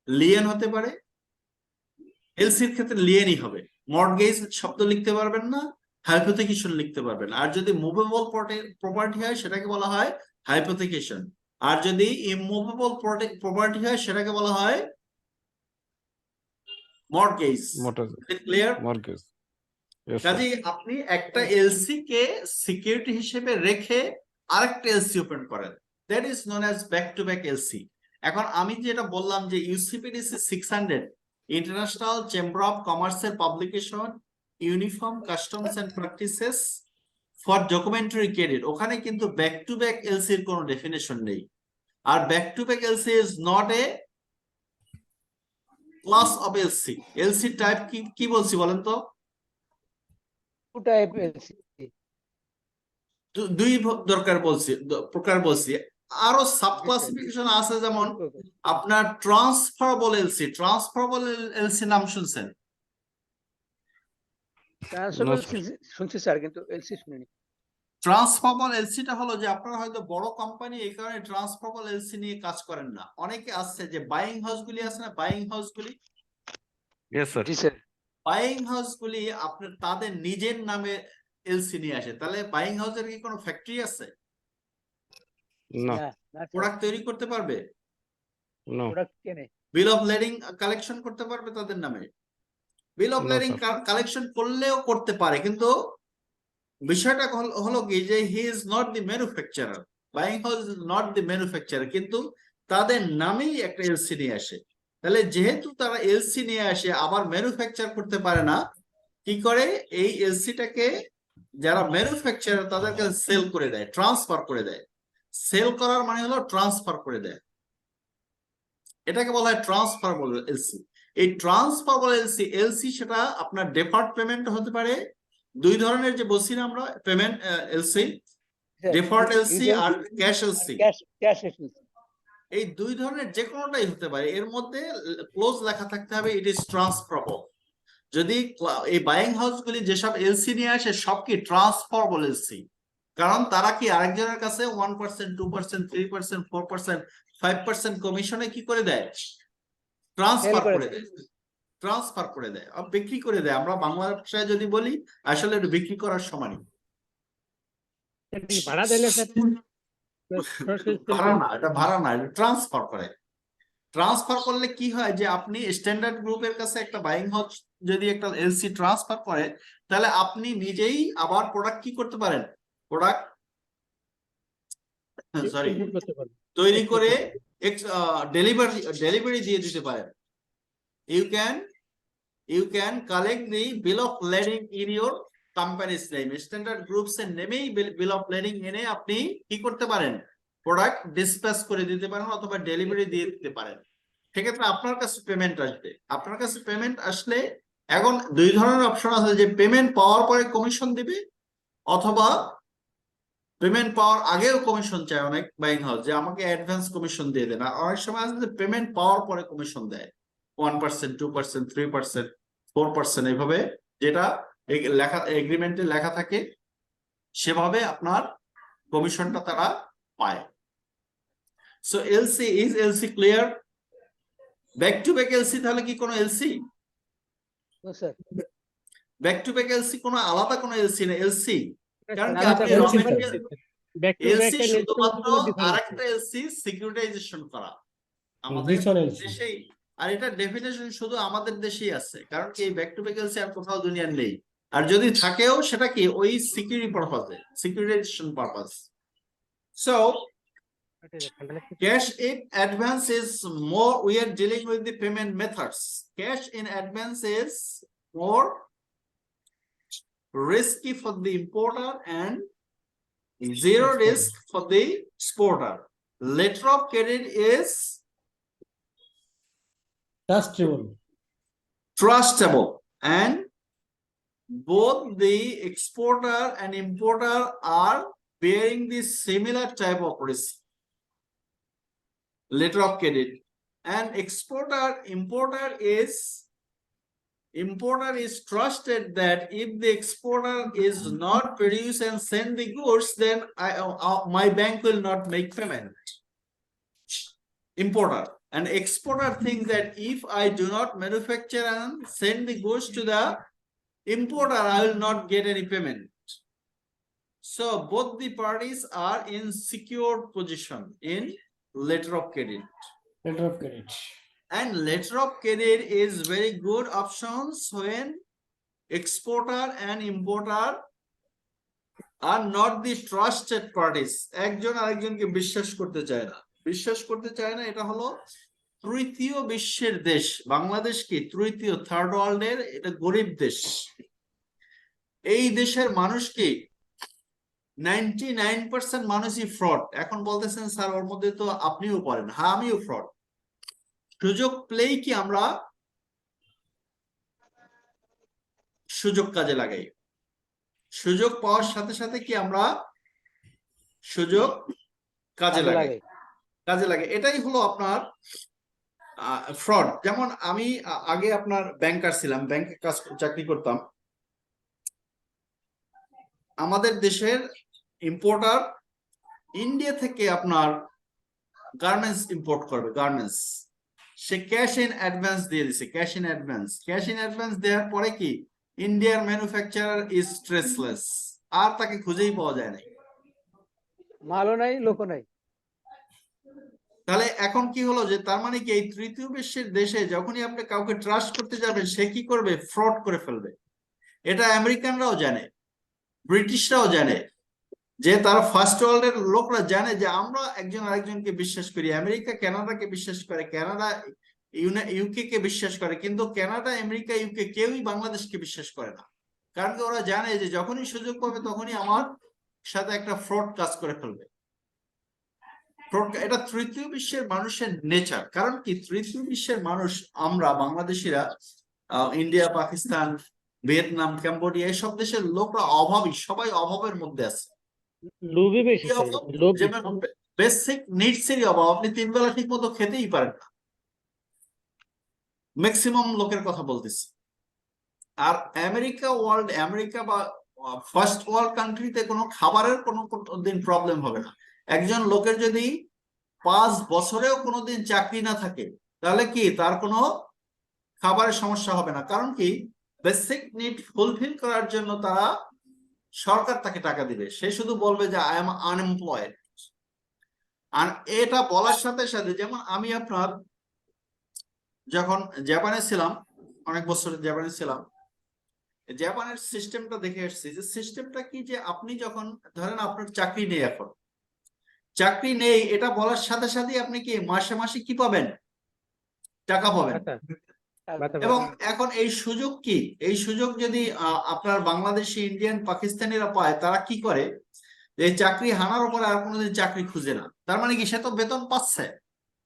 লিয়েন হতে পারে, এলসির ক্ষেত্রে লিয়েনই হবে। মর্টগেজ শব্দ লিখতে পারবেন না, হাইপোথেকেশন লিখতে পারবেন। আর যদি মুভেবল প্রপার্টি হয় সেটাকে বলা হয় হাইপোথেকেশন। আর যদি ইমুভেবল প্রপার্টি হয় সেটাকে বলা হয় mortgage. Clear? Mortgage. Yes, sir. কাজেই আপনি একটা এলসি কে সিকিউরিটি হিসেবে রেখে আরেকটা এলসি ওপেন করেন, that is known as back to back LC. এখন আমি যেটা বললাম যে ইউসিপিডিসি 600 ইন্টারন্যাশনাল চেম্বার অফ কমার্সের publication uniform customs and practices for documentary credit, ওখানে কিন্তু ব্যাক টু ব্যাক এলসির কোনো ডেফিনেশন নেই। আর back to back LC is not a class of LC. LC type কি বলছি বলেন তো? Two type LC. দুই প্রকার বলছি। আরো সাব ক্লাসিফিকেশন আছে, যেমন আপনার ট্রান্সফারেবল এলসি। ট্রান্সফারেবল এলসি নাম শুনছেন? ট্রান্সফারেবল শুনছি স্যার, কিন্তু এলসি শুনিনি। ট্রান্সফারেবল এলসিটা হলো যে আপনারা হয়তো বড় কোম্পানি, এই কারণে ট্রান্সফারেবল এলসি নিয়ে কাজ করেন না। অনেকে আছে যে বাইং হাউস গুলি আছে না, বাইং হাউস গুলি, Yes, sir. জি স্যার। বাইং হাউস গুলি আপনার তাদের নিজের নামে এলসি নিয়ে আসে। তাহলে বাইং হাউসের কি কোনো ফ্যাক্টরি আছে? No, প্রোডাক্ট তৈরি করতে পারবে? no. প্রোডাক্ট কেনে। বিল অফ লেডিং কালেকশন করতে পারবে তাদের নামে? বিল অফ No, লেডিং sir. কালেকশন করলেও করতে পারে, কিন্তু বিষয়টা হলো কি যে he is not the manufacturer, buying house is not the manufacturer, কিন্তু তাদের নামেই একটা এলসি নিয়ে আসে। তাহলে যেহেতু তারা এলসি নিয়ে আসে, আবার ম্যানুফ্যাকচার করতে পারে না, কি করে এই এলসিটাকে যারা ম্যানুফ্যাকচারার তাদেরকে সেল করে দেয়, ট্রান্সফার করে দেয়। সেল করার মানে হলো ট্রান্সফার করে দেয়, এটাকে বলা হয় ট্রান্সফারেবল এলসি। এই ট্রান্সফারেবল এলসি সেটা আপনার ডেফার্ড পেমেন্ট হতে পারে। দুই ধরনের যে বলছি না আমরা পেমেন্ট এলসি, ডেফার্ড এলসি আর ক্যাশ এলসি। Cash LC. এই দুই ধরনের যে কোনোটাই হতে পারে, এর মধ্যে ক্লোজ লেখা থাকতে হবে ইট ইজ ট্রান্সফারেবল। যদি এই বাইং হাউস গুলি যেসব এলসি নিয়ে আসে সব কি ট্রান্সফারেবল এলসি, কারণ তারা কি আরেকজনের কাছে 1%, 2%, 3%, 4%, 5% কমিশনে কি করে দেয়? ট্রান্সফার করে দেয়, ট্রান্সফার করে দেয়, বিক্রি করে দেয়। আমরা বাংলা ভাষায় যদি বলি আসলে এটা বিক্রি করার সমানই। এটা কি ভাড়া দেয় না স্যার? ভাড়া না, এটা ভাড়া না, এটা ট্রান্সফার করে। ট্রান্সফার করলে কি হয় যে আপনি স্ট্যান্ডার্ড গ্রুপের কাছে একটা বাইং হাউস যদি একটা এলসি ট্রান্সফার করে, তাহলে আপনি নিজেই আবার প্রোডাক্ট কি করতে পারেন? প্রোডাক্ট সরি করতে পারবে। তৈরি করে ডেলিভারি দিয়ে দিতে পারেন। you can collect the bill of lading in your company's name. Standard groups এর নেমেই বিল অফ লেডিং এনে আপনি কি করতে পারেন? প্রোডাক্ট ডিসপ্যাচ করে দিতে পারেন অথবা ডেলিভারি দিয়ে দিতে পারেন। সেক্ষেত্রে আপনার কাছে পেমেন্ট আসবে। আপনার কাছে পেমেন্ট আসলে এখন দুই ধরনের অপশন আছে, যে পেমেন্ট পাওয়ার পরে কমিশন দিবে, অথবা পেমেন্ট পাওয়ার আগেও কমিশন চায় অনেক বাইং হাউস, যে আমাকে অ্যাডভান্স কমিশন দিয়ে দেন। আর অনেক সময় আছে যে পেমেন্ট পাওয়ার পরে কমিশন দেয় 1%, 2%, 3%, 4%, এইভাবে যেটা লেখা এগ্রিমেন্টে লেখা থাকে সেভাবে আপনার কমিশনটা তারা পায়। So LC is LC clear? Back to back LC তাহলে কি কোনো LC? Sir back to back LC কোনো আলাদা কোনো এলসি না, এলসি। কারণ কি আপনি আলাদা র LC material back to back LC শুধুমাত্র আরেকটা এলসি সিকিউরিটাইজেশন করা আমাদের দেশেই, আর এটা ডেফিনেশন শুধু আমাদের দেশেই আছে। কারণ কি ব্যাক টু ব্যাক এলসি আর কোথাও দুনিয়ার নেই। আর যদি থাকেও সেটা কি ওই সিকিউরিটি পারপাসে, securitization purpose. So cash in advance is more, we are dealing with the payment methods. Cash in advance is more risky for the importer and zero risk for the exporter. Letter of credit is trustable and both the exporter and importer are bearing the similar type of risk. Letter of credit and importer is importer is trusted that if the exporter is not produce and send the goods, then my bank will not make payment. Importer and exporter think that if I do not manufacture and send the goods to the importer, I will not get any payment. So both the parties are in secure position in letter of credit. letter of credit. And letter of credit is very good options when exporter and importer are not the trusted parties. একজন আরেকজনকে বিশ্বাস করতে চায় না। বিশ্বাস করতে চায় না, এটা হলো তৃতীয় বিশ্বের দেশ। বাংলাদেশ কি তৃতীয় থার্ড ওয়ার্ল্ডের, এটা গরিব দেশ। এই দেশের মানুষ কি 99% মানুষই ফ্রড। এখন বলতেছেন স্যার ওর মধ্যে তো আপনিও পারেন। হ্যাঁ, আমিও ফ্রড। সুযোগ পেলেই কি আমরা সুযোগ কাজে লাগাই, সুযোগ পাওয়ার সাথে সাথে কি আমরা সুযোগ কাজে লাগাই, এটাই হলো আপনার ফ্রড। যেমন আমি আগে আপনার ব্যাংকার ছিলাম, ব্যাংকে চাকরি করতাম। আমাদের দেশের ইম্পোর্টার ইন্ডিয়া থেকে আপনার গার্মেন্টস ইম্পোর্ট করবে, garments, say cash in advance দিয়ে দিছে, ক্যাশ ইন অ্যাডভান্স দেওয়ার পরে কি ইন্ডিয়ার ম্যানুফ্যাকচারার ইজ স্ট্রেসলেস, আর তাকে খুঁজেই পাওয়া যায় না, মালও নাই, লোকও নাই। তাহলে এখন কি হলো যে তার মানে কি এই তৃতীয় বিশ্বের দেশে যখনই আপনি কাউকে ট্রাস্ট করতে যাবেন, সে কি করবে, ফ্রড করে ফেলবে। এটা আমেরিকানরাও জানে, ব্রিটিশরাও জানে, যে তারা ফার্স্ট ওয়ার্ল্ডের লোকরা জানে যে আমরা একজন আরেকজনকে বিশ্বাস করি। আমেরিকা কানাডাকে বিশ্বাস করে, কানাডা ইউকে কে বিশ্বাস করে, কিন্তু কানাডা, আমেরিকা, ইউকে কেউই বাংলাদেশকে বিশ্বাস করে না। কারণ কি ওরা জানে যে যখনই সুযোগ পাবে তখনই আমার সাথে একটা ফ্রড কাজ করে ফেলবে। এটা তৃতীয় বিশ্বের মানুষের নেচার। কারণ কি তৃতীয় বিশ্বের মানুষ, আমরা বাংলাদেশিরা, ইন্ডিয়া, পাকিস্তান, ভিয়েতনাম, কম্বোডিয়া, এইসব দেশের লোকরা অভাবী, সবাই অভাবের মধ্যে আছে। লোভী বেশি, লোভী। যেমন বেসিক নিডস এরই অভাব, আপনি 3 বেলা ঠিক মতো খেতেই পারেন না, ম্যাক্সিমাম লোকের কথা বলতেছি। আর আমেরিকা বা ফার্স্ট ওয়ার্ল্ড কান্ট্রিতে কোনো খাবারের কোনো দিন প্রবলেম হবে না। একজন লোকের যদি 5 বছরেও কোনোদিন চাকরি না থাকে, তাহলে কি তার কোনো খাবারের সমস্যা হবে না। কারণ কি বেসিক নিড ফুলফিল করার জন্য তারা, সরকার তাকে টাকা দিবে, সে শুধু বলবে যে আই এম আনএমপ্লয়েড। আর এটা বলার সাথে সাথে, যেমন আমি আপনার যখন জাপানে ছিলাম, অনেক বছর জাপানে ছিলাম, জাপানের সিস্টেমটা দেখে আসছি। যে সিস্টেমটা কি, যে আপনি যখন ধরেন আপনার চাকরি নেই, এখন চাকরি নেই, এটা বলার সাথে সাথে আপনি কি মাসে মাসে কি পাবেন, টাকা পাবেন। এবং এখন এই সুযোগ কি, এই সুযোগ যদি আপনার বাংলাদেশি, ইন্ডিয়ান, পাকিস্তানিরা পায়, তারা কি করে, এই চাকরি হানার উপরে আর কোনোদিন চাকরি খুঁজে না। তার মানে কি সে তো বেতন পাচ্ছে,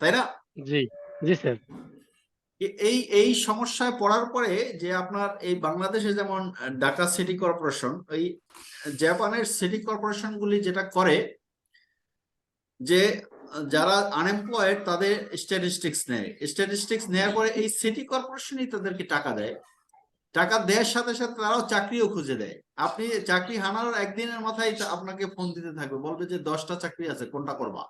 তাই না? জি জি স্যার। এই সমস্যায় পড়ার পরে যে আপনার এই বাংলাদেশে যেমন ঢাকা সিটি কর্পোরেশন, ওই জাপানের সিটি কর্পোরেশন গুলি যেটা করে, যে যারা আনএমপ্লয়েড তাদের স্ট্যাটিস্টিক্স নেওয়ার পরে এই সিটি কর্পোরেশনই তাদেরকে টাকা দেয়। টাকা দেওয়ার সাথে সাথে তারাও চাকরিও খুঁজে দেয়। আপনি চাকরি হানার একদিনের মাথায় আপনাকে ফোন দিতে থাকবে, বলবে যে 10টা চাকরি আছে, কোনটা করবা,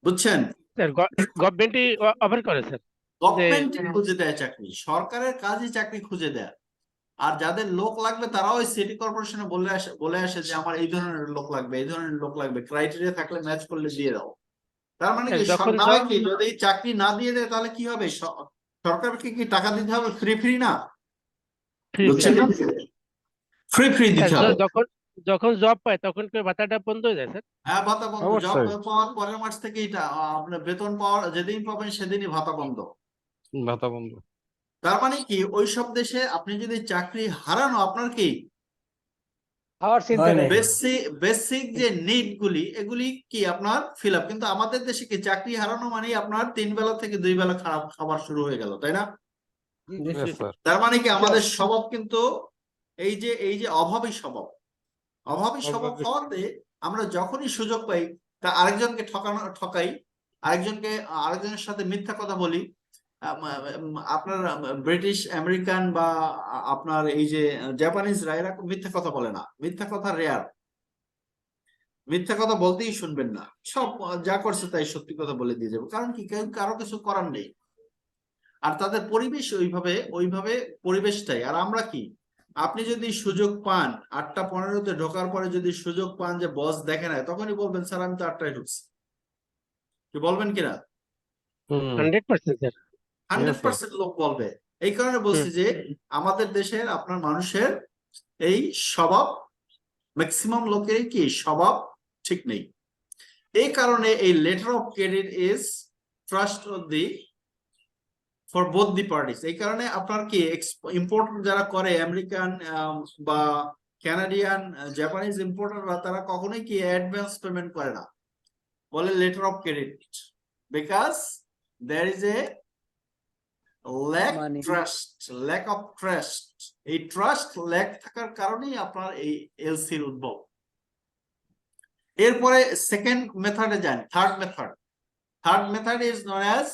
বুঝছেন? স্যার গভর্নমেন্টই অফার করে স্যার, গভর্নমেন্ট খুঁজে দেয় চাকরি, সরকারের কাজই চাকরি খুঁজে দেয়। আর যাদের লোক লাগবে তারাও ওই সিটি কর্পোরেশনে বলে আসে যে আমার এই ধরনের লোক লাগবে, এই ধরনের লোক লাগবে, ক্রাইটেরিয়া থাকলে ম্যাচ করলে দিয়ে দাও। তার মানে কি যদি চাকরি না দিয়ে দেয় তাহলে কি হবে, সরকারকে কি টাকা দিতে হবে? ফ্রি না, ফ্রি দিতে হবে। যখন জব পায় তখন কি ভাতাটা বন্ধ হয়ে যায় স্যার? হ্যাঁ, ভাতা বন্ধ। জব পাওয়ার পরের মাস থেকে এটা আপনার বেতন পাওয়ার যেদিন পাবেন সেদিনই ভাতা বন্ধ। তার মানে কি ওইসব দেশে আপনি যদি চাকরি হারানো, আপনার কি বেসিক যে নিড গুলি, এগুলি কি আপনার ফিল আপ। কিন্তু আমাদের দেশে কি চাকরি হারানো মানে আপনার 3 বেলা থেকে 2 বেলা খাবার শুরু হয়ে গেল, তাই না? তার মানে কি আমাদের স্বভাব কিন্তু এই যে অভাবী স্বভাব হওয়াতে আমরা যখনই সুযোগ পাই তা আরেকজনকে ঠকাই, আরেকজনের সাথে মিথ্যা কথা বলি, আপনার ব্রিটিশ আমেরিকান বা আপনার এই যে জাপানিজরা এরা মিথ্যা কথা বলে না, মিথ্যা কথা রেয়ার, মিথ্যা কথা বলতেই শুনবেন না, সব যা করছে তাই সত্যি কথা বলে দিয়ে যাবে, কারণ কি কারো কিছু করার নেই, আর তাদের পরিবেশ ওইভাবে ওইভাবে পরিবেশটাই। আর আমরা কি, আপনি যদি সুযোগ পান 8টা 15-তে ঢোকার পরে যদি সুযোগ পান যে বস দেখে নাই, তখনই বলবেন স্যার আমি তো 8টায় ঢুকছি, কি বলবেন কিনা? 100% স্যার। 100% লোক বলবে। এই কারণে বলছি যে আমাদের দেশের আপনার মানুষের এই স্বভাব, ম্যাক্সিমাম লোকেরই কি স্বভাব ঠিক নেই। এই কারণে এই letter of credit is trustworthy for both the parties. এই কারণে আপনার কি ইম্পোর্ট যারা করে আমেরিকান বা কানাডিয়ান, জাপানিজ ইম্পোর্টাররা, তারা কখনোই কি অ্যাডভান্স পেমেন্ট করে না, বলে letter of credit, because there is a lack Money. Trust, lack of trust. এই ট্রাস্ট ল্যাক থাকার কারণেই আপনার এই এলসির উদ্ভব। এরপরে সেকেন্ড মেথডে যান, third method. Third method is known as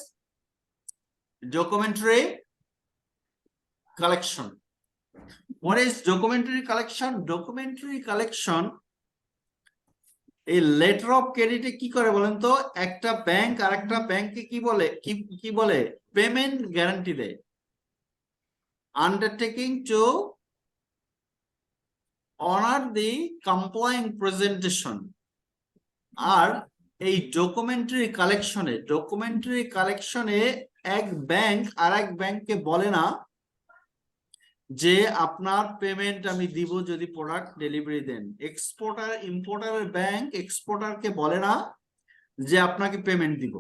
documentary collection. What is documentary collection? Documentary collection এই লেটার অফ ক্রেডিটে কি করে বলেন তো? একটা ব্যাংক আর একটা ব্যাংকে কি বলে, কি বলে, পেমেন্ট গ্যারান্টি দেয়, undertaking to honour the complying presentation. আর এই ডকুমেন্টারি কালেকশনে এক ব্যাংক আর এক ব্যাংককে বলে না যে আপনার পেমেন্ট আমি দিব যদি প্রোডাক্ট ডেলিভারি দেন। এক্সপোর্টার ইম্পোর্টারের ব্যাংক এক্সপোর্টারকে বলে না যে আপনাকে পেমেন্ট দিব।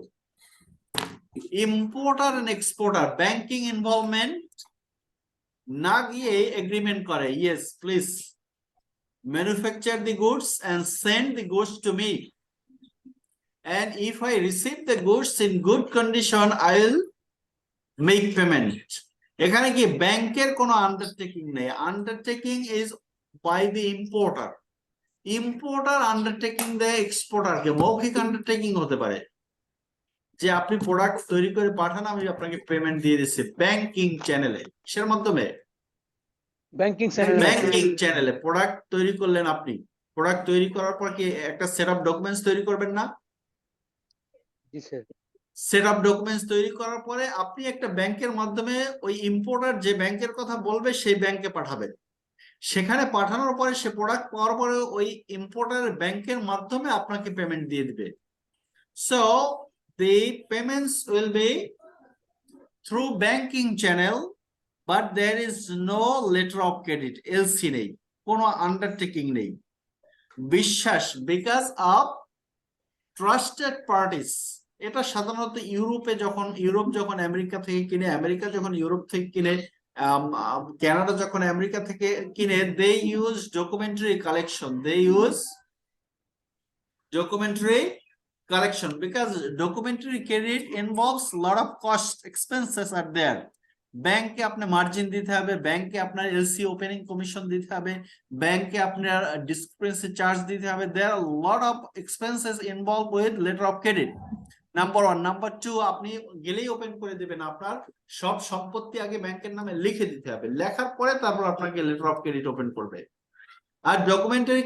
Importer and exporter banking involvement না গিয়ে এগ্রিমেন্ট করে, yes please manufacture the goods and send the goods to me, and if I receive the goods in good condition I will make payment. এখানে কি ব্যাংকের কোনো undertaking নেই, undertaking is by the importer. Importer undertaking দেয় এক্সপোর্টারকে, মৌখিক undertaking হতে পারে যে আপনি প্রোডাক্ট তৈরি করে পাঠান, আমি আপনাকে পেমেন্ট দিয়ে দিচ্ছি ব্যাংকিং চ্যানেলে। কিসের মাধ্যমে? Banking channel. ব্যাংকিং চ্যানেলে প্রোডাক্ট তৈরি করলেন আপনি, প্রোডাক্ট তৈরি করার পর কি একটা সেট অফ ডকুমেন্টস তৈরি করবেন না? জি স্যার। সেট অফ ডকুমেন্টস তৈরি করার পরে আপনি একটা ব্যাংকের মাধ্যমে ওই ইম্পোর্টার যে ব্যাংকের কথা বলবে সেই ব্যাংকে পাঠাবেন। সেখানে পাঠানোর পরে সে প্রোডাক্ট পাওয়ার পরে ওই ইম্পোর্টার ব্যাংকের মাধ্যমে আপনাকে পেমেন্ট দিয়ে দিবে। So the payments will be through banking channel, but there is no letter of credit, LC নেই, কোনো আন্ডারটেকিং নেই, বিশ্বাস, বিকজ অফ ট্রাস্টেড পার্টিস। এটা সাধারণত ইউরোপ যখন আমেরিকা থেকে কিনে, আমেরিকা যখন ইউরোপ থেকে কিনে, কানাডা যখন আমেরিকা থেকে কিনে, they use documentary collection, they use documentary collection because documentary credit involves lot of cost, expenses are there. ব্যাংকে আপনি মার্জিন দিতে হবে, ব্যাংকে আপনার এলসি ওপেনিং কমিশন দিতে হবে, ব্যাংকে আপনার ডিসক্রিপেন্সি চার্জ দিতে হবে। there are lot of expenses involved with letter of credit, number 1। Number 2, আপনি গেলেই ওপেন করে দিবেন, আপনার সব সম্পত্তি আগে ব্যাংকের নামে লিখে দিতে হবে, লেখার পরে তারপর আপনাকে লেটার অফ ক্রেডিট ওপেন করবে। আর ডকুমেন্টারি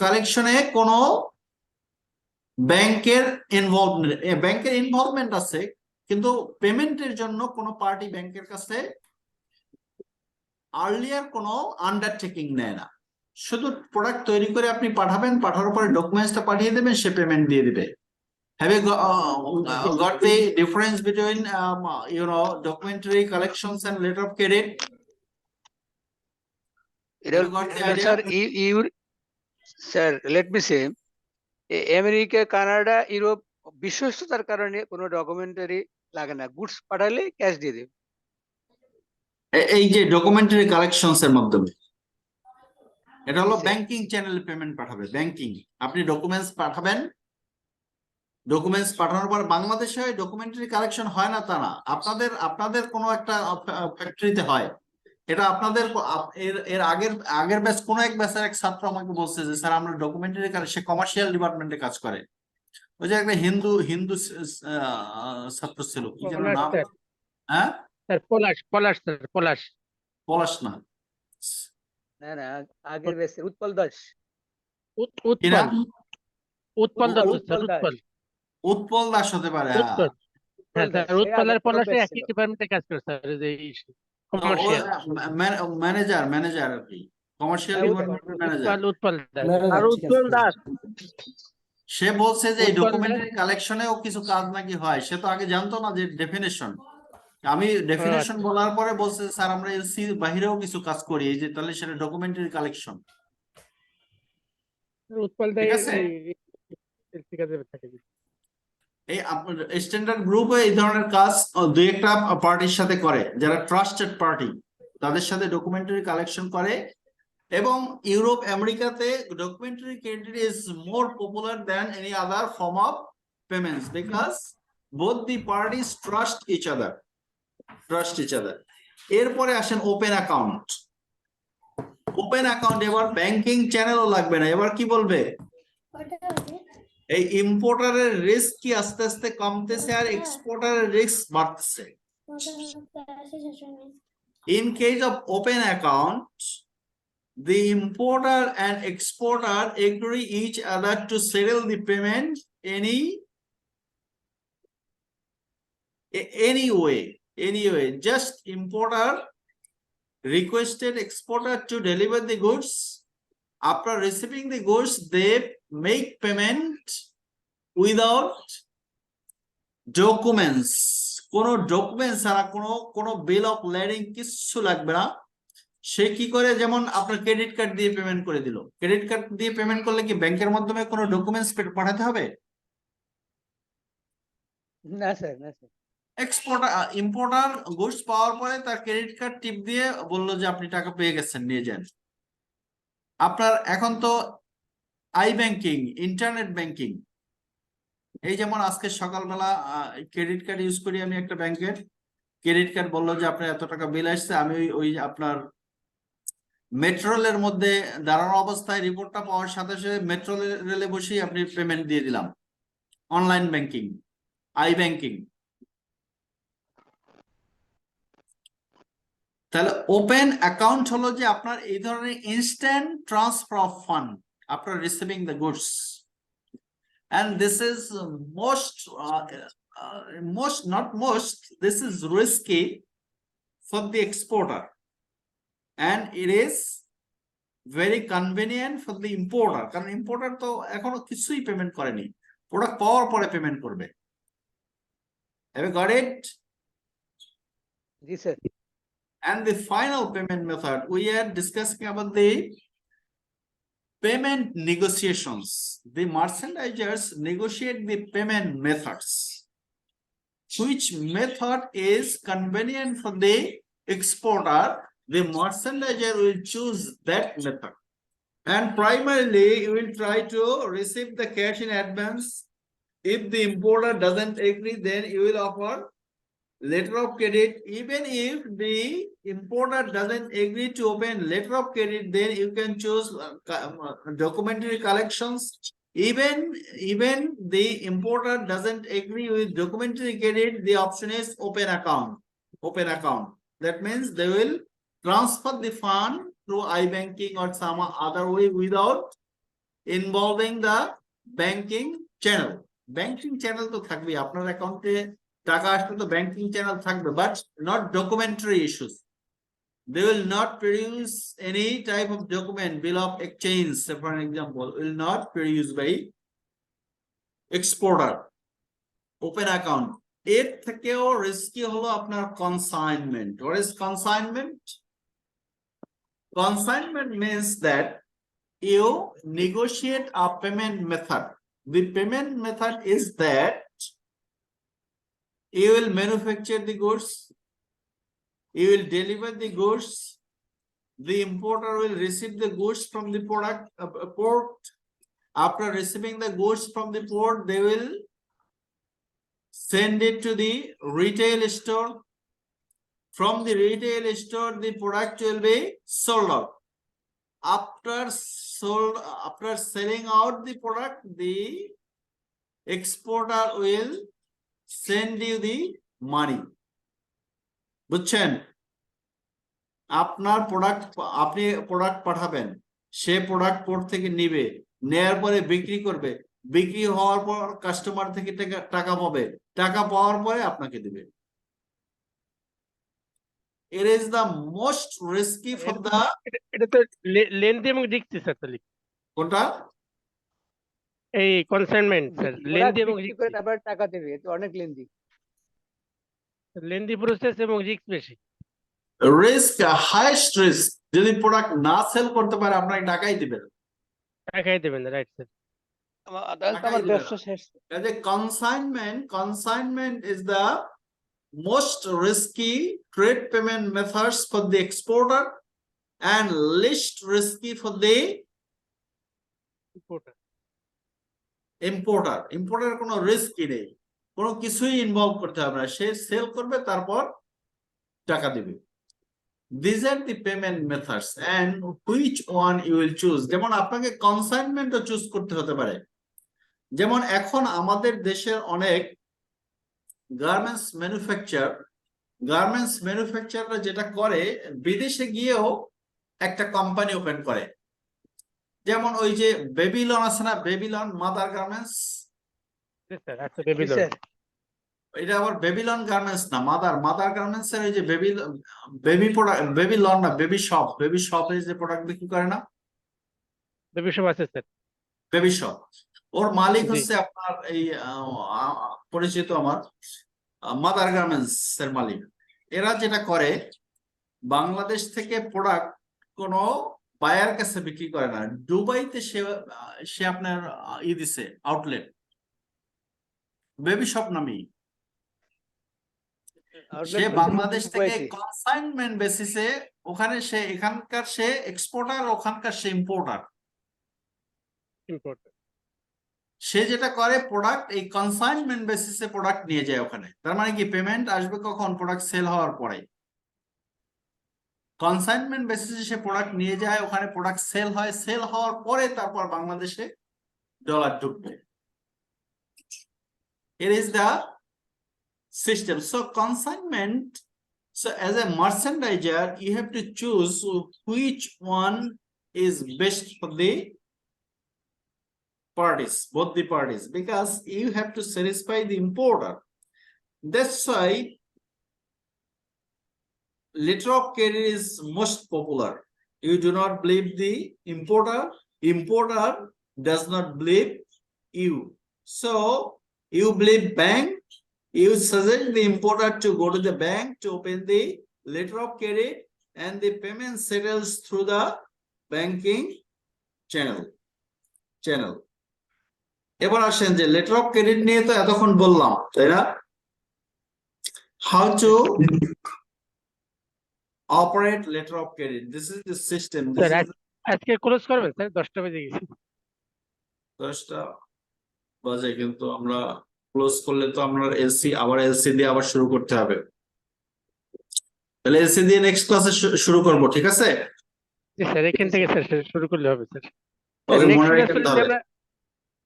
কালেকশনে কোনো ব্যাংকের ইনভলভমেন্ট আছে, কিন্তু পেমেন্টের জন্য কোনো পার্টি ব্যাংকের কাছে আর্লিয়ার কোনো আন্ডারটেকিং নেয় না, শুধু প্রোডাক্ট তৈরি করে আপনি পাঠাবেন, পাঠানোর পরে ডকুমেন্টসটা পাঠিয়ে দেবেন, সে পেমেন্ট দিয়ে দিবে। Have you got the difference between documentary collections and letter of credit? You got the idea? Sir sir let me say, America, Canada, Europe বিশ্বস্ততার কারণে কোনো ডকুমেন্টারি লাগে না, গুডস পাঠালে ক্যাশ দিয়ে দেবে। এই যে ডকুমেন্টারি কালেকশনস এর মাধ্যমে, এটা হলো আচ্ছা। ব্যাংকিং চ্যানেলে পেমেন্ট পাঠাবে। ব্যাংকিং, আপনি ডকুমেন্টস পাঠাবেন, ডকুমেন্টস পাঠানোর পর বাংলাদেশে ডকুমেন্টারি কালেকশন হয় না তা না, আপনাদের কোনো একটা ফ্যাক্টরিতে হয়। এটা আপনাদের এর আগের ব্যাচ, কোন এক ব্যাচের এক ছাত্র আমাকে বলছে যে স্যার আমরা ডকুমেন্টারি সে কমার্শিয়াল ডিপার্টমেন্টে কাজ করে, ওই যে একটা হিন্দু ছাত্র ছিল, কি যেন নাম, হ্যাঁ, Sir, sir, Polash. পলাশ না, না না আগের বেসে উৎপল দাস কি নাম? Utpal Utpal Datta, sir, Utpal Das Utpal. Utpal Das হতে পারে, হ্যাঁ। Utpal. উৎপল হ্যাঁ স্যার, দাস উৎপল আর পলাশ ব্যাচ একই ছিল ডিপার্টমেন্টে কাজ করে স্যার, এই যে তো ও কমার্শিয়াল। ম্যানেজার আর কি, কমার্শিয়াল হ্যাঁ, department manager. Utpal Das. Manager, আর ঠিক আছে, উৎপল দাস, সে বলছে যে এই উৎপল দাস। ডকুমেন্টারি কালেকশনেও কিছু কাজ নাকি হয়, সে তো আগে জানতো না যে ডেফিনেশন। আমি ডেফিনেশন আচ্ছা। বলার পরে বলছে স্যার আমরা এলসি বাহিরেও কিছু কাজ করি, এই যে তাহলে সেটা ডকুমেন্টারি কালেকশন। উৎপল দাস ঠিক আছে, এই কাজে থাকে। এই স্ট্যান্ডার্ড গ্রুপে এই ধরনের কাজ দুই একটা পার্টির সাথে করে, যারা ট্রাস্টেড পার্টি তাদের সাথে ডকুমেন্টারি কালেকশন করে। এবং ইউরোপ আমেরিকাতে documentary credit is more popular than any other form of payments because both the parties trust each other. এরপরে আসেন ওপেন অ্যাকাউন্ট। ওপেন অ্যাকাউন্ট এবার ব্যাংকিং চ্যানেলও লাগবে না, এবার কি বলবে? এই ইম্পোর্টারের রিস্ক কি আস্তে আস্তে কমতেছে আর এক্সপোর্টারের রিস্ক বাড়তেছে। In case of open account, the importer and exporter agree each other to settle the payment any way. Just importer requested exporter to deliver the goods. After receiving the goods, they make payment without documents. কোনো documents ছাড়া, কোনো বিল of লেডিং কিছু লাগবে না। সে কি করে, যেমন আপনার ক্রেডিট কার্ড দিয়ে পেমেন্ট করে দিল, ক্রেডিট কার্ড দিয়ে পেমেন্ট করলে কি ব্যাংকের মাধ্যমে কোনো ডকুমেন্টস পাঠাতে হবে? না স্যার না স্যার এক্সপোর্টার ইম্পোর্টার গুডস পাওয়ার পরে তার ক্রেডিট কার্ড টিপ দিয়ে বললো যে আপনি টাকা পেয়ে গেছেন, নিয়ে যান। আপনার এখন তো আই ব্যাংকিং, ইন্টারনেট ব্যাংকিং, এই যেমন আজকে সকালবেলা ক্রেডিট কার্ড ইউজ করি আমি একটা ব্যাংকের, ক্রেডিট কার্ড বললো যে আপনার এত টাকা বিল আসছে, আমি ওই আপনার মেট্রো রেলের মধ্যে দাঁড়ানো অবস্থায় রিপোর্টটা পাওয়ার সাথে সাথে মেট্রো রেলে বসেই আপনি পেমেন্ট দিয়ে দিলাম। Online banking, I banking. তাহলে ওপেন অ্যাকাউন্ট হলো যে আপনার এই ধরনের instant transfer of fund after receiving the goods, and this is this is risky for the exporter and it is very convenient for the importer, কারণ importer তো এখনো কিছুই পেমেন্ট করেনি, প্রোডাক্ট পাওয়ার পরে পেমেন্ট করবে। Have you got it? G sir And the final payment method, we are discussing about the payment negotiations. The merchandisers negotiate the payment methods. Which method is convenient for the exporter? The merchandiser will choose that method. And primarily, you will try to receive the cash in advance. If the importer doesn't agree, then you will offer letter of credit. Even if the importer doesn't agree to open letter of credit, then you can choose documentary collections. Even the importer doesn't agree with documentary credit, the option is open account. That means they will transfer the fund through iBanking or some other way without involving the banking channel. Banking channel to থাকবে আপনার অ্যাকাউন্টে টাকা আসলে তো banking channel থাকবে, but not documentary issues. They will not produce any type of document, bill of exchange, for an example, will not produced by exporter. Open account. এর থেকেও risky হলো আপনার consignment. What is consignment? Consignment means that you negotiate a payment method. The payment method is that you will manufacture the goods, you will deliver the goods, the importer will receive the goods from the port. After receiving the goods from the port, they will send it to the retail store. From the retail store, the product will be sold out. After selling out the product, the exporter will send you the money. বুঝছেন? আপনার product, আপনি product পাঠাবেন, সে product port থেকে নিবে, নেয়ার পরে বিক্রি করবে, বিক্রি হওয়ার পর কাস্টমার থেকে টাকা পাবে, টাকা পাওয়ার পরে আপনাকে দিবে। It is the most risky for the এটা তো লেনদেন এবং রিস্ক স্যার, তাহলে কোনটা? এই কনসাইনমেন্ট স্যার, ওরা লেনদেন এবং বিক্রি করে তারপর টাকা দেবে, এ তো অনেক লেন্দি। লেনদেন প্রসেস এবং রিস্ক বেশি। Risk, highest risk. যদি প্রোডাক্ট না সেল করতে পারে আপনাকে টাকাই দিবে না। টাকাই দেবেন না, রাইট স্যার। তাহলে তো আমার ব্যবসা শেষ। As a consignment is the most risky trade payment methods for the exporter and least risky for the importer. Importer কোনো রিস্কই নেই, কোনো কিছুই ইনভলভ করতে হবে না, সে সেল করবে তারপর টাকা দিবে। These are the payment methods and which one you will choose. যেমন আপনাকে কনসাইনমেন্টও চুজ করতে হতে পারে। যেমন এখন আমাদের দেশের অনেক গার্মেন্টস ম্যানুফ্যাকচারাররা যেটা করে, বিদেশে গিয়েও একটা কোম্পানি ওপেন করে। যেমন ওই যে বেবিলন আছে না, বেবিলন মাদার গার্মেন্টস, এটা আবার বেবিলন গার্মেন্টস না, মাদার গার্মেন্টস এর ওই যে বেবি প্রোডাক্ট, বেবিলন না, বেবি শপ এর যে প্রোডাক্ট বিক্রি করে না, বেবি শপ আছে স্যার। বেবি শপ, ওর মালিক জি। হচ্ছে আপনার এই পরিচিত আমার মাদার গার্মেন্টস এর মালিক। এরা যেটা করে, বাংলাদেশ থেকে প্রোডাক্ট কোনো বায়ার কাছে বিক্রি করে না, দুবাইতে সে আপনার দিছে আউটলেট, বেবি শপ নামেই। সে বাংলাদেশ থেকে কনসাইনমেন্ট বেসিসে, ওখানে সে এখানকার সে এক্সপোর্টার, ওখানকার সে ইম্পোর্টার। সে যেটা করে, প্রোডাক্ট এই কনসাইনমেন্ট বেসিসে প্রোডাক্ট নিয়ে যায় ওখানে। তার মানে কি, পেমেন্ট আসবে কখন? প্রোডাক্ট সেল হওয়ার পরে। কনসাইনমেন্ট বেসিসে সে প্রোডাক্ট নিয়ে যায়, ওখানে প্রোডাক্ট সেল হয়, সেল হওয়ার পরে তারপর বাংলাদেশে ডলার ঢুকবে। It is the system. So consignment, so as a merchandiser, you have to choose which one is best for the parties, both the parties, because you have to satisfy the importer. That's why letter of credit is most popular. You do not believe the importer does not believe you. So you believe bank, you suggest the importer to go to the bank to open the letter of credit, and the payment settles through the banking channel. এবার আসেন যে letter of credit নিয়ে তো এতক্ষণ বললাম, তাই না? How to operate letter of credit, this is the system. আজকে ক্লোজ করবেন স্যার, 10টা বেজে গেছে। 10টা বাজে, কিন্তু আমরা ক্লোজ করলে তো আমরা এলসি দিয়ে আবার শুরু করতে হবে। তাহলে এলসি দিয়ে নেক্সট ক্লাসে শুরু করব, ঠিক আছে? জি স্যার, এখান থেকে স্যার শুরু করলে হবে স্যার। ওকে, নেক্সট মনে ক্লাস রাখতে হবে।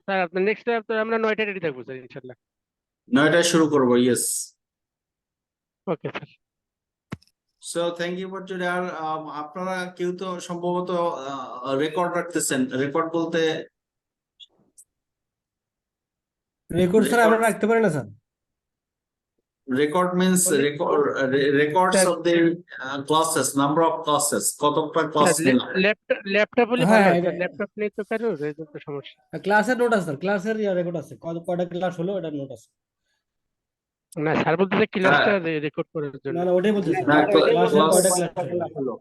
স্যার আপনার নেক্সট ক্লাস আমরা 9টায় রেডি থাকবো স্যার, ইনশাআল্লাহ। 9টায় শুরু করব, yes. Okay sir. So thank you for today. আর আপনারা কেউ তো সম্ভবত রেকর্ড রাখতেছেন। রেকর্ড বলতে রেকর্ড স্যার আমরা রাখতে পারি না sir. record means records Sir. of the classes, number of classes, কতটা ক্লাস নিলাম। ল্যাপটপ হলে হ্যাঁ, ভালো হয় এটা- স্যার, ল্যাপটপ নেই তো কারো, এই জন্য তো সমস্যা। ক্লাসের নোট আছে স্যার, ক্লাসের রেকর্ড আছে, কয়টা ক্লাস হলো এটার নোট আছে। না স্যার বলতে ক্লাসটা রেকর্ড করার জন্য। না ওটাই বলছি স্যার, না, ক্লাসের class- কয়টা ক্লাস হলো।